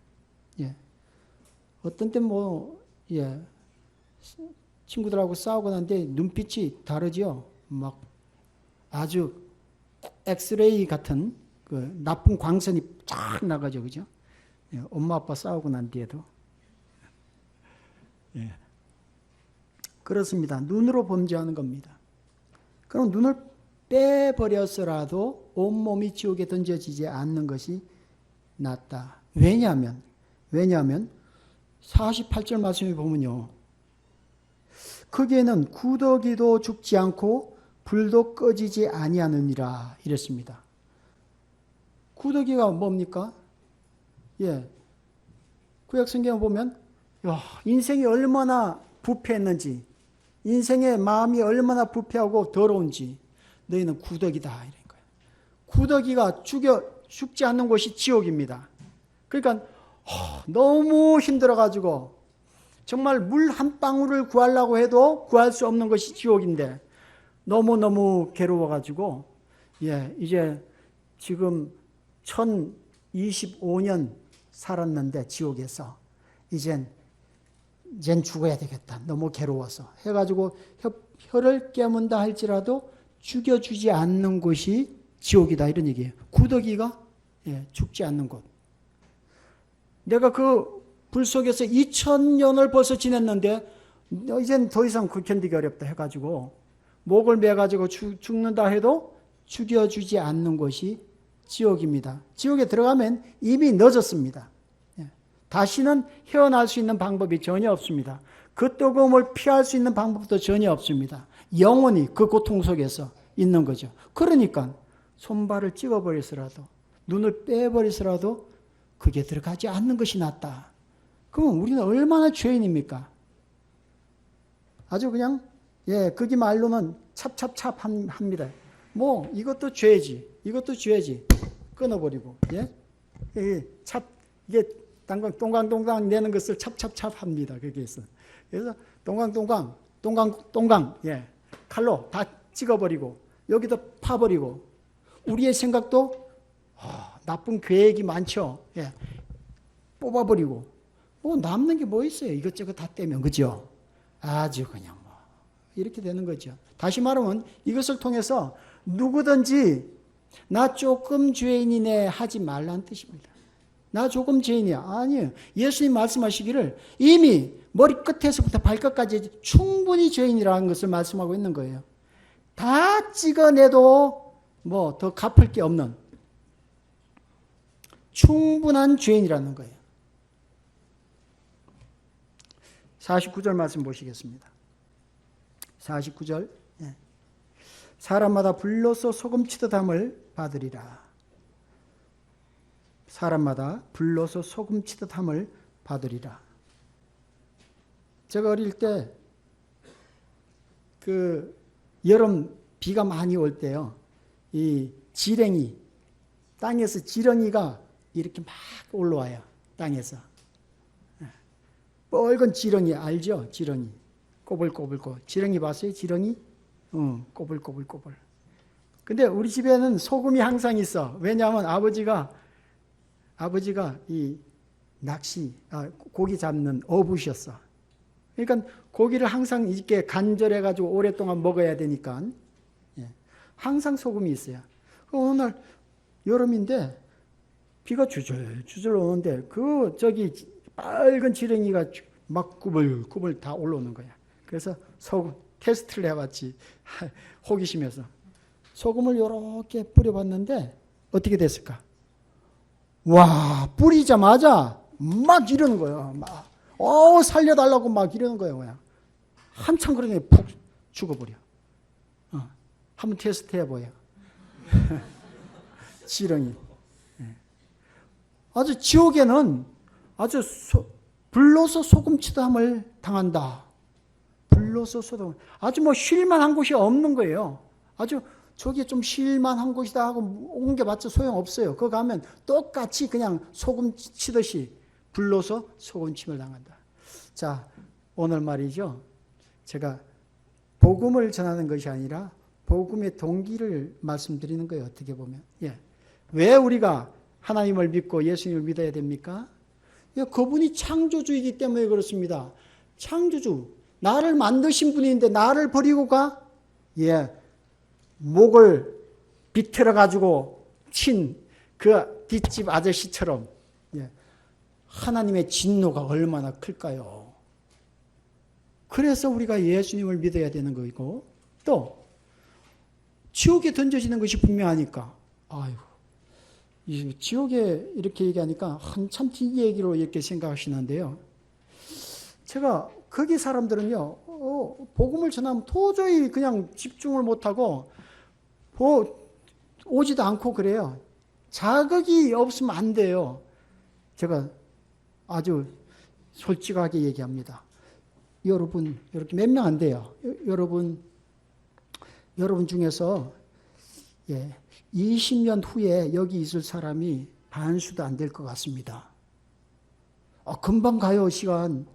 어떤 때 친구들하고 싸우고 난데 눈빛이 다르죠. 막 아주 엑스레이 같은 그 나쁜 광선이 쫙 나가죠, 그죠? 엄마 아빠 싸우고 난 뒤에도. 그렇습니다. 눈으로 범죄하는 겁니다. 그럼 눈을 빼버렸어라도 온몸이 지옥에 던져지지 않는 것이 낫다. 왜냐하면 48절 말씀에 보면요. 거기에는 구더기도 죽지 않고 불도 꺼지지 아니하느니라 이랬습니다. 구더기가 뭡니까? 구약 성경을 보면 인생이 얼마나 부패했는지, 인생의 마음이 얼마나 부패하고 더러운지 너희는 구더기다 이런 거예요. 구더기가 죽지 않는 곳이 지옥입니다. 그러니까 너무 힘들어가지고 정말 물 한 방울을 구하려고 해도 구할 수 없는 것이 지옥인데 너무너무 괴로워가지고 이제 지금 1025년 살았는데 지옥에서 이젠 죽어야 되겠다. 너무 괴로워서 해가지고 혀를 깨문다 할지라도 죽여주지 않는 곳이 지옥이다 이런 얘기예요. 구더기가 죽지 않는 곳. 내가 그 불 속에서 2000년을 벌써 지냈는데 이젠 더 이상 그 견디기 어렵다 해가지고 목을 매가지고 죽는다 해도 죽여주지 않는 곳이 지옥입니다. 지옥에 들어가면 이미 늦었습니다. 다시는 헤어날 수 있는 방법이 전혀 없습니다. 그 뜨거움을 피할 수 있는 방법도 전혀 없습니다. 영원히 그 고통 속에서 있는 거죠. 그러니까 손발을 찍어버려서라도 눈을 빼버리서라도 그게 들어가지 않는 것이 낫다. 그럼 우리는 얼마나 죄인입니까? 아주 그냥 거기 말로는 찹찹찹 합니다. 뭐 이것도 죄지, 이것도 죄지. 끊어버리고 이게 동강동강 내는 것을 찹찹찹 합니다. 거기에서. 그래서 동강동강 칼로 다 찍어버리고 여기도 파버리고 우리의 생각도 나쁜 계획이 많죠. 뽑아버리고 뭐 남는 게 뭐 있어요? 이것저것 다 떼면 그죠? 아주 그냥 뭐 이렇게 되는 거죠. 다시 말하면 이것을 통해서 누구든지 나 조금 죄인이네 하지 말라는 뜻입니다. 나 조금 죄인이야. 아니에요. 예수님 말씀하시기를 이미 머리끝에서부터 발끝까지 충분히 죄인이라는 것을 말씀하고 있는 거예요. 다 찍어내도 뭐 더 갚을 게 없는 충분한 죄인이라는 거예요. 49절 말씀 보시겠습니다. 49절 사람마다 불로서 소금치듯 함을 받으리라. 사람마다 불로서 소금치듯 함을 받으리라. 제가 어릴 때 여름 비가 많이 올 때요. 이 지렁이 땅에서 지렁이가 이렇게 막 올라와요. 땅에서. 빨간 지렁이 알죠? 지렁이. 꼬불꼬불꼬불. 지렁이 봤어요? 지렁이? 꼬불꼬불꼬불. 근데 우리 집에는 소금이 항상 있어. 왜냐하면 아버지가 이 고기 잡는 어부셨어. 그러니까 고기를 항상 이렇게 간절해가지고 오랫동안 먹어야 되니까 항상 소금이 있어요. 어느 날 여름인데 비가 주절 오는데 빨간 지렁이가 막 꾸불꾸불 다 올라오는 거야. 그래서 소금 테스트를 해봤지. 호기심에서 소금을 이렇게 뿌려봤는데 어떻게 됐을까? 와, 뿌리자마자 막 이러는 거예요. 살려달라고 막 이러는 거예요. 그냥. 한참 그러더니 푹 죽어버려. 한번 테스트 해봐요. 지렁이. 아주 지옥에는 아주 불로서 소금치담을 당한다. 불로서 소금. 아주 뭐 쉴만한 곳이 없는 거예요. 아주 저기 좀 쉴만한 곳이다 하고 옮겨봤자 소용없어요. 거기 가면 똑같이 그냥 소금 치듯이 불로서 소금침을 당한다. 자, 오늘 말이죠. 제가 복음을 전하는 것이 아니라 복음의 동기를 말씀드리는 거예요. 어떻게 보면. 왜 우리가 하나님을 믿고 예수님을 믿어야 됩니까? 그분이 창조주이기 때문에 그렇습니다. 창조주. 나를 만드신 분인데 나를 버리고 가? 목을 비틀어 가지고 친 그 뒷집 아저씨처럼 하나님의 진노가 얼마나 클까요? 그래서 우리가 예수님을 믿어야 되는 거이고 또 지옥에 던져지는 것이 분명하니까 지옥에 이렇게 얘기하니까 한참 뒤 얘기로 이렇게 생각하시는데요. 제가 거기 사람들은요, 복음을 전하면 도저히 그냥 집중을 못하고 오지도 않고 그래요. 자극이 없으면 안 돼요. 제가 아주 솔직하게 얘기합니다. 여러분, 이렇게 몇 명 안 돼요. 여러분 중에서 20년 후에 여기 있을 사람이 반수도 안 될 것 같습니다. 금방 가요, 시간.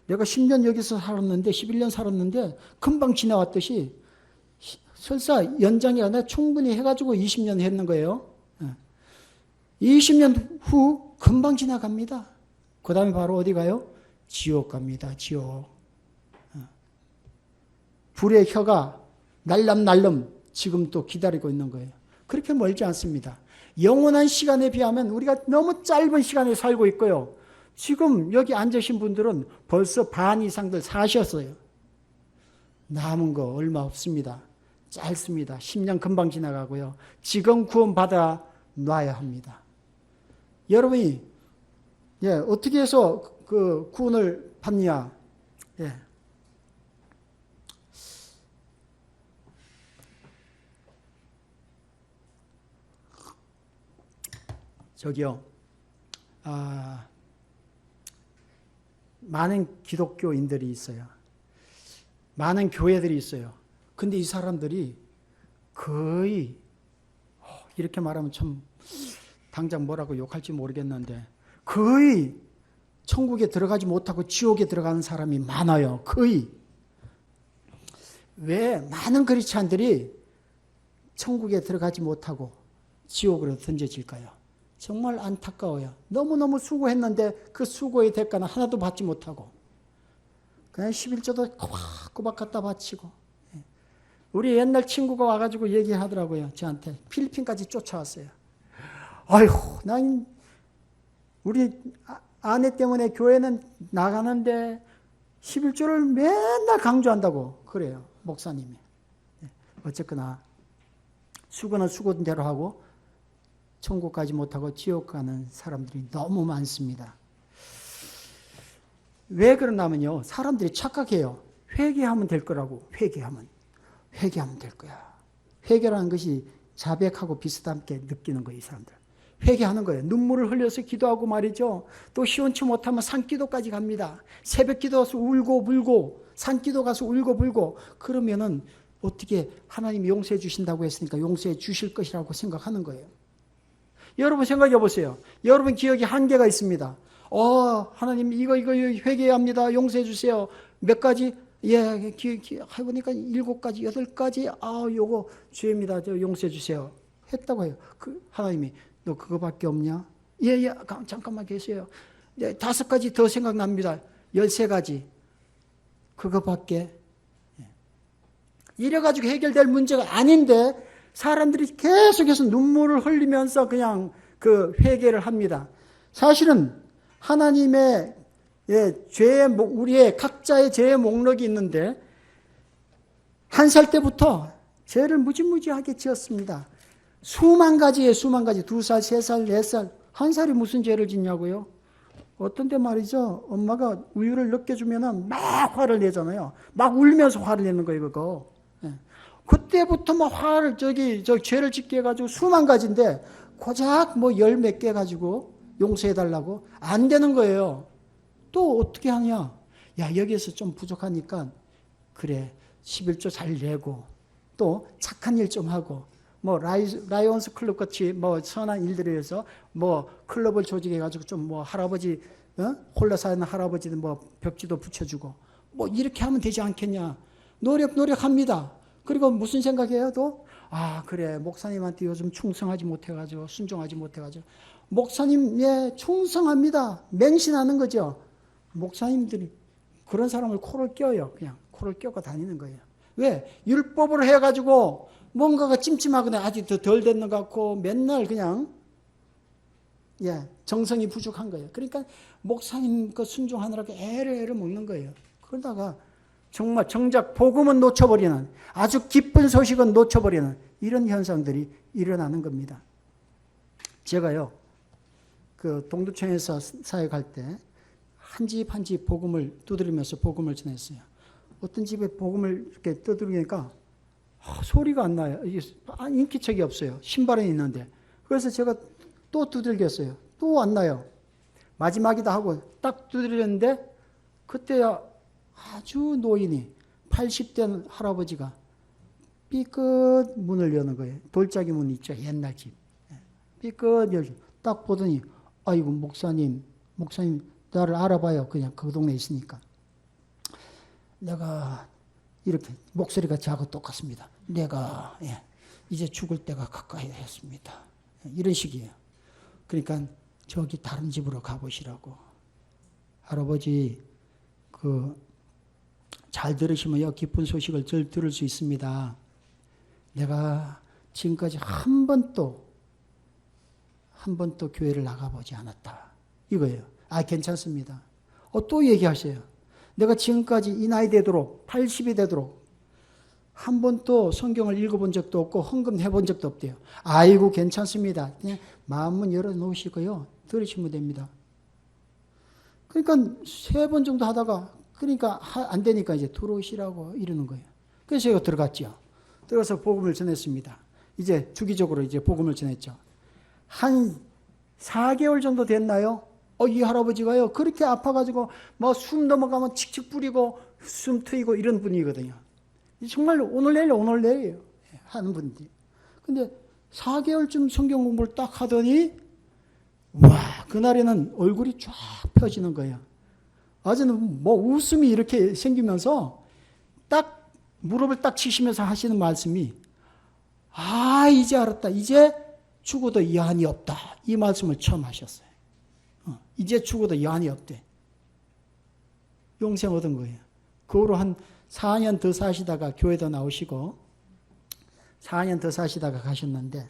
내가 10년 여기서 살았는데, 11년 살았는데, 금방 지나왔듯이, 설사 연장이 아니라 충분히 해가지고 20년 했는 거예요. 20년 후 금방 지나갑니다. 그 다음에 바로 어디 가요? 지옥 갑니다, 지옥. 불의 혀가 날름날름 지금 또 기다리고 있는 거예요. 그렇게 멀지 않습니다. 영원한 시간에 비하면 우리가 너무 짧은 시간에 살고 있고요. 지금 여기 앉으신 분들은 벌써 반 이상들 사셨어요. 남은 거 얼마 없습니다. 짧습니다. 10년 금방 지나가고요. 지금 구원받아 놔야 합니다. 여러분이 어떻게 해서 그 구원을 받냐? 저기요, 많은 기독교인들이 있어요. 많은 교회들이 있어요. 근데 이 사람들이 거의 이렇게 말하면 참 당장 뭐라고 욕할지 모르겠는데 거의 천국에 들어가지 못하고 지옥에 들어가는 사람이 많아요. 거의. 왜 많은 크리스찬들이 천국에 들어가지 못하고 지옥으로 던져질까요? 정말 안타까워요. 너무너무 수고했는데 그 수고의 대가는 하나도 받지 못하고 그냥 11조도 꼬박꼬박 갖다 바치고. 우리 옛날 친구가 와가지고 얘기하더라고요. 저한테 필리핀까지 쫓아왔어요. 아이고, 난 우리 아내 때문에 교회는 나가는데 11조를 맨날 강조한다고 그래요. 목사님이. 어쨌거나 수고는 수고대로 하고 천국 가지 못하고 지옥 가는 사람들이 너무 많습니다. 왜 그러냐면요. 사람들이 착각해요. 회개하면 될 거라고. 회개하면 될 거야. 회개라는 것이 자백하고 비슷하게 느끼는 거예요. 이 사람들. 회개하는 거예요. 눈물을 흘려서 기도하고 말이죠. 또 시원치 못하면 산기도까지 갑니다. 새벽기도 가서 울고 불고 산기도 가서 울고 불고 그러면은 어떻게 하나님이 용서해 주신다고 했으니까 용서해 주실 것이라고 생각하는 거예요. 여러분 생각해 보세요. 여러분 기억에 한계가 있습니다. 하나님 이거 회개합니다. 용서해 주세요. 몇 가지? 해보니까 7가지, 8가지. 요거 죄입니다. 저 용서해 주세요. 했다고 해요. 하나님이 너 그거밖에 없냐? 잠깐만 계세요. 5가지 더 생각납니다. 13가지. 그거밖에. 이래가지고 해결될 문제가 아닌데 사람들이 계속해서 눈물을 흘리면서 그냥 그 회개를 합니다. 사실은 하나님의 우리의 각자의 죄의 목록이 있는데 한 살 때부터 죄를 무지무지하게 지었습니다. 수만 가지예요. 2살, 3살, 4살. 한 살이 무슨 죄를 짓냐고요? 어떤 때 말이죠. 엄마가 우유를 늦게 주면은 막 화를 내잖아요. 막 울면서 화를 내는 거예요, 그거. 그때부터 막 죄를 짓게 해가지고 수만 가지인데 고작 열 몇 개 가지고 용서해달라고? 안 되는 거예요. 또 어떻게 하냐? 여기에서 좀 부족하니까 그래 11조 잘 내고 또 착한 일 좀 하고 라이온스 클럽 같이 선한 일들을 위해서 클럽을 조직해가지고 좀 할아버지 홀로 사는 할아버지들 벽지도 붙여주고 이렇게 하면 되지 않겠냐? 노력합니다. 그리고 무슨 생각이에요? 또 그래 목사님한테 요즘 충성하지 못해가지고 순종하지 못해가지고 목사님 충성합니다. 맹신하는 거죠. 목사님들이 그런 사람을 코를 껴요. 그냥 코를 껴고 다니는 거예요. 왜? 율법으로 해가지고 뭔가가 찜찜하거나 아직 더 덜 됐는 것 같고 맨날 그냥 정성이 부족한 거예요. 그러니까 목사님 그 순종하느라고 애를 먹는 거예요. 그러다가 정말 정작 복음은 놓쳐버리는 아주 기쁜 소식은 놓쳐버리는 이런 현상들이 일어나는 겁니다. 제가요 그 동두천에서 사역할 때 한 집 한 집 복음을 두드리면서 복음을 전했어요. 어떤 집에 복음을 이렇게 두드리니까 소리가 안 나요. 이게 인기척이 없어요. 신발은 있는데. 그래서 제가 또 두들겼어요. 또 안 나요. 마지막이다 하고 딱 두드렸는데 그때야 아주 노인이 80대 할아버지가 삐끗 문을 여는 거예요. 돌짜기 문 있죠. 옛날 집. 삐끗 열고 딱 보더니 아이고 목사님 나를 알아봐요. 그냥 그 동네에 있으니까. 내가 이렇게 목소리가 저하고 똑같습니다. 내가 이제 죽을 때가 가까이 했습니다. 이런 식이에요. 그러니까 저기 다른 집으로 가보시라고. 할아버지 잘 들으시면요 기쁜 소식을 들을 수 있습니다. 내가 지금까지 한 번도 교회를 나가보지 않았다. 이거예요. 괜찮습니다. 또 얘기하세요. 내가 지금까지 이 나이 되도록 80이 되도록 한 번도 성경을 읽어본 적도 없고 헌금 해본 적도 없대요. 아이고 괜찮습니다. 그냥 마음은 열어놓으시고요. 들으시면 됩니다. 그러니까 3번 정도 하다가 그러니까 안 되니까 이제 들어오시라고 이러는 거예요. 그래서 제가 들어갔죠. 들어가서 복음을 전했습니다. 이제 주기적으로 이제 복음을 전했죠. 한 4개월 정도 됐나요? 이 할아버지가요, 그렇게 아파가지고, 숨 넘어가면 칙칙 뿌리고, 숨 트이고 이런 분이거든요. 정말 오늘 내일이에요. 하는 분들이. 근데 4개월쯤 성경 공부를 딱 하더니, 그날에는 얼굴이 쫙 펴지는 거예요. 아주는 웃음이 이렇게 생기면서, 딱, 무릎을 딱 치시면서 하시는 말씀이, 이제 알았다. 이제 죽어도 여한이 없다. 이 말씀을 처음 하셨어요. 이제 죽어도 여한이 없대. 영생 얻은 거예요. 그 후로 한 4년 더 사시다가 교회도 나오시고 4년 더 사시다가 가셨는데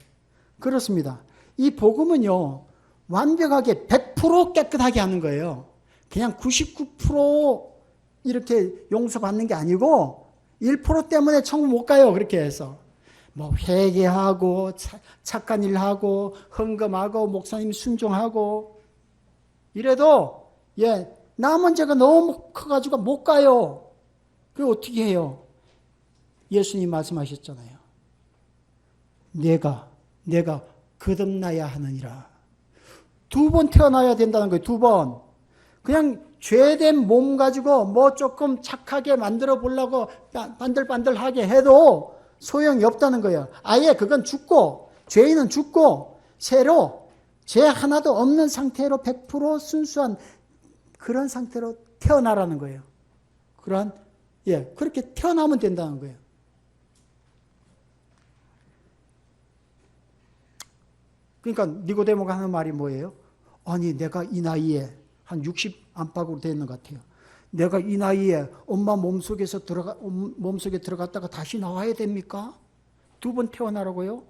그렇습니다. 이 복음은요. 완벽하게 100% 깨끗하게 하는 거예요. 그냥 99% 이렇게 용서받는 게 아니고 1% 때문에 천국 못 가요. 그렇게 해서. 회개하고 착한 일하고 헌금하고 목사님 순종하고 이래도 남은 죄가 너무 커가지고 못 가요. 그럼 어떻게 해요? 예수님 말씀하셨잖아요. 내가 거듭나야 하느니라. 2번 태어나야 된다는 거예요. 2번. 그냥 죄된 몸 가지고 조금 착하게 만들어 보려고 반들반들하게 해도 소용이 없다는 거예요. 아예 그건 죽고 죄인은 죽고 새로 죄 하나도 없는 상태로 100% 순수한 그런 상태로 태어나라는 거예요. 그렇게 태어나면 된다는 거예요. 그러니까 니고데모가 하는 말이 뭐예요? 아니 내가 이 나이에 한 60 안팎으로 되는 것 같아요. 내가 이 나이에 엄마 몸속에 들어갔다가 다시 나와야 됩니까? 2번 태어나라고요?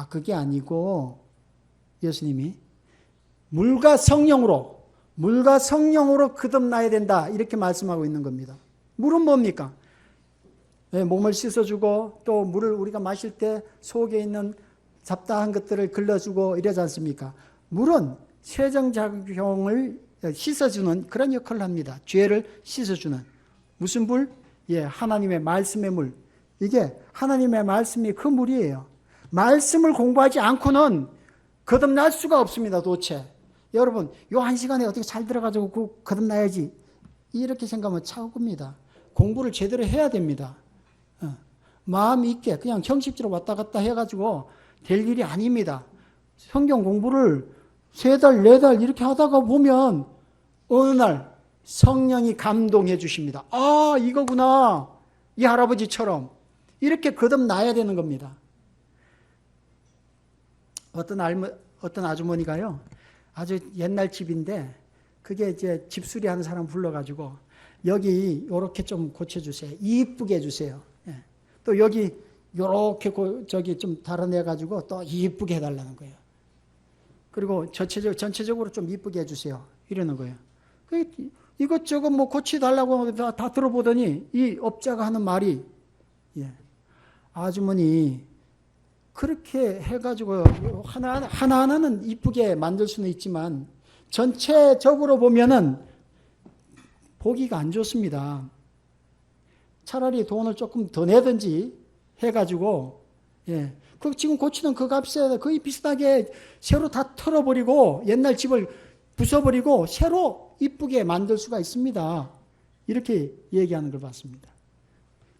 그게 아니고 예수님이 물과 성령으로 거듭나야 된다 이렇게 말씀하고 있는 겁니다. 물은 뭡니까? 몸을 씻어주고 또 물을 우리가 마실 때 속에 있는 잡다한 것들을 걸러주고 이러지 않습니까? 물은 세정작용을 씻어주는 그런 역할을 합니다. 죄를 씻어주는. 무슨 물? 하나님의 말씀의 물. 이게 하나님의 말씀이 그 물이에요. 말씀을 공부하지 않고는 거듭날 수가 없습니다. 도대체. 여러분, 요 1시간에 어떻게 잘 들어가지고 거듭나야지. 이렇게 생각하면 차고입니다. 공부를 제대로 해야 됩니다. 마음 있게 그냥 형식적으로 왔다 갔다 해가지고 될 일이 아닙니다. 성경 공부를 3달, 4달 이렇게 하다가 보면 어느 날 성령이 감동해 주십니다. 이거구나. 이 할아버지처럼. 이렇게 거듭나야 되는 겁니다. 어떤 아주머니가요. 아주 옛날 집인데 그게 이제 집수리 하는 사람 불러가지고 여기 이렇게 좀 고쳐주세요. 이쁘게 해주세요. 또 여기 요렇게 좀 달아내가지고 또 이쁘게 해달라는 거예요. 그리고 전체적으로 좀 이쁘게 해주세요. 이러는 거예요. 이것저것 고치달라고 다 들어보더니 이 업자가 하는 말이 아주머니 그렇게 해가지고 하나하나는 이쁘게 만들 수는 있지만 전체적으로 보면은 보기가 안 좋습니다. 차라리 돈을 조금 더 내든지 해가지고 지금 고치는 그 값에 거의 비슷하게 새로 다 털어버리고 옛날 집을 부숴버리고 새로 이쁘게 만들 수가 있습니다. 이렇게 얘기하는 걸 봤습니다.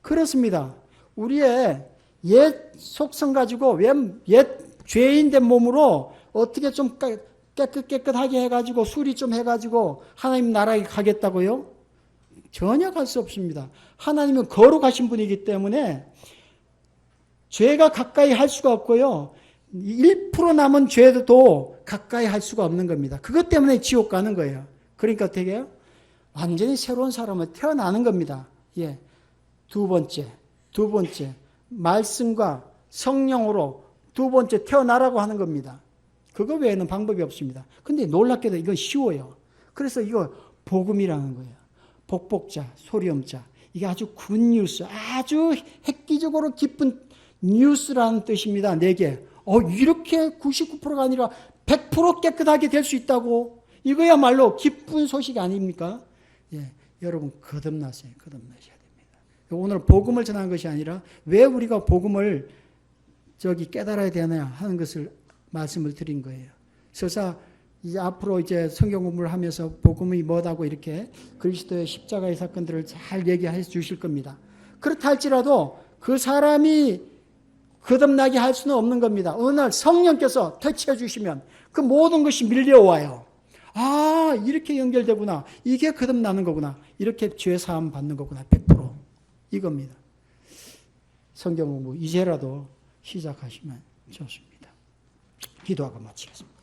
그렇습니다. 우리의 옛 속성 가지고 옛 죄인된 몸으로 어떻게 좀 깨끗하게 해가지고 수리 좀 해가지고 하나님 나라에 가겠다고요? 전혀 갈 수 없습니다. 하나님은 거룩하신 분이기 때문에 죄가 가까이 할 수가 없고요. 1% 남은 죄도 가까이 할 수가 없는 겁니다. 그것 때문에 지옥 가는 거예요. 그러니까 어떻게 해요? 완전히 새로운 사람을 태어나는 겁니다. 두 번째. 말씀과 성령으로 2번째 태어나라고 하는 겁니다. 그거 외에는 방법이 없습니다. 근데 놀랍게도 이건 쉬워요. 그래서 이거 복음이라는 거예요. 복복자, 소리음자. 이게 아주 굿뉴스, 아주 획기적으로 기쁜 뉴스라는 뜻입니다. 4개. 이렇게 99%가 아니라 100% 깨끗하게 될 수 있다고. 이거야말로 기쁜 소식 아닙니까? 여러분 거듭나셔야 됩니다. 오늘 복음을 전하는 것이 아니라 왜 우리가 복음을 깨달아야 되냐 하는 것을 말씀을 드린 거예요. 설사 이제 앞으로 이제 성경 공부를 하면서 복음이 뭐다고 이렇게 그리스도의 십자가의 사건들을 잘 얘기해 주실 겁니다. 그렇다 할지라도 그 사람이 거듭나게 할 수는 없는 겁니다. 어느 날 성령께서 터치해 주시면 그 모든 것이 밀려와요. 아, 이렇게 연결되구나. 이게 거듭나는 거구나. 이렇게 죄 사함 받는 거구나. 100% 이겁니다. 성경 공부 이제라도 시작하시면 좋습니다. 기도하고 마치겠습니다.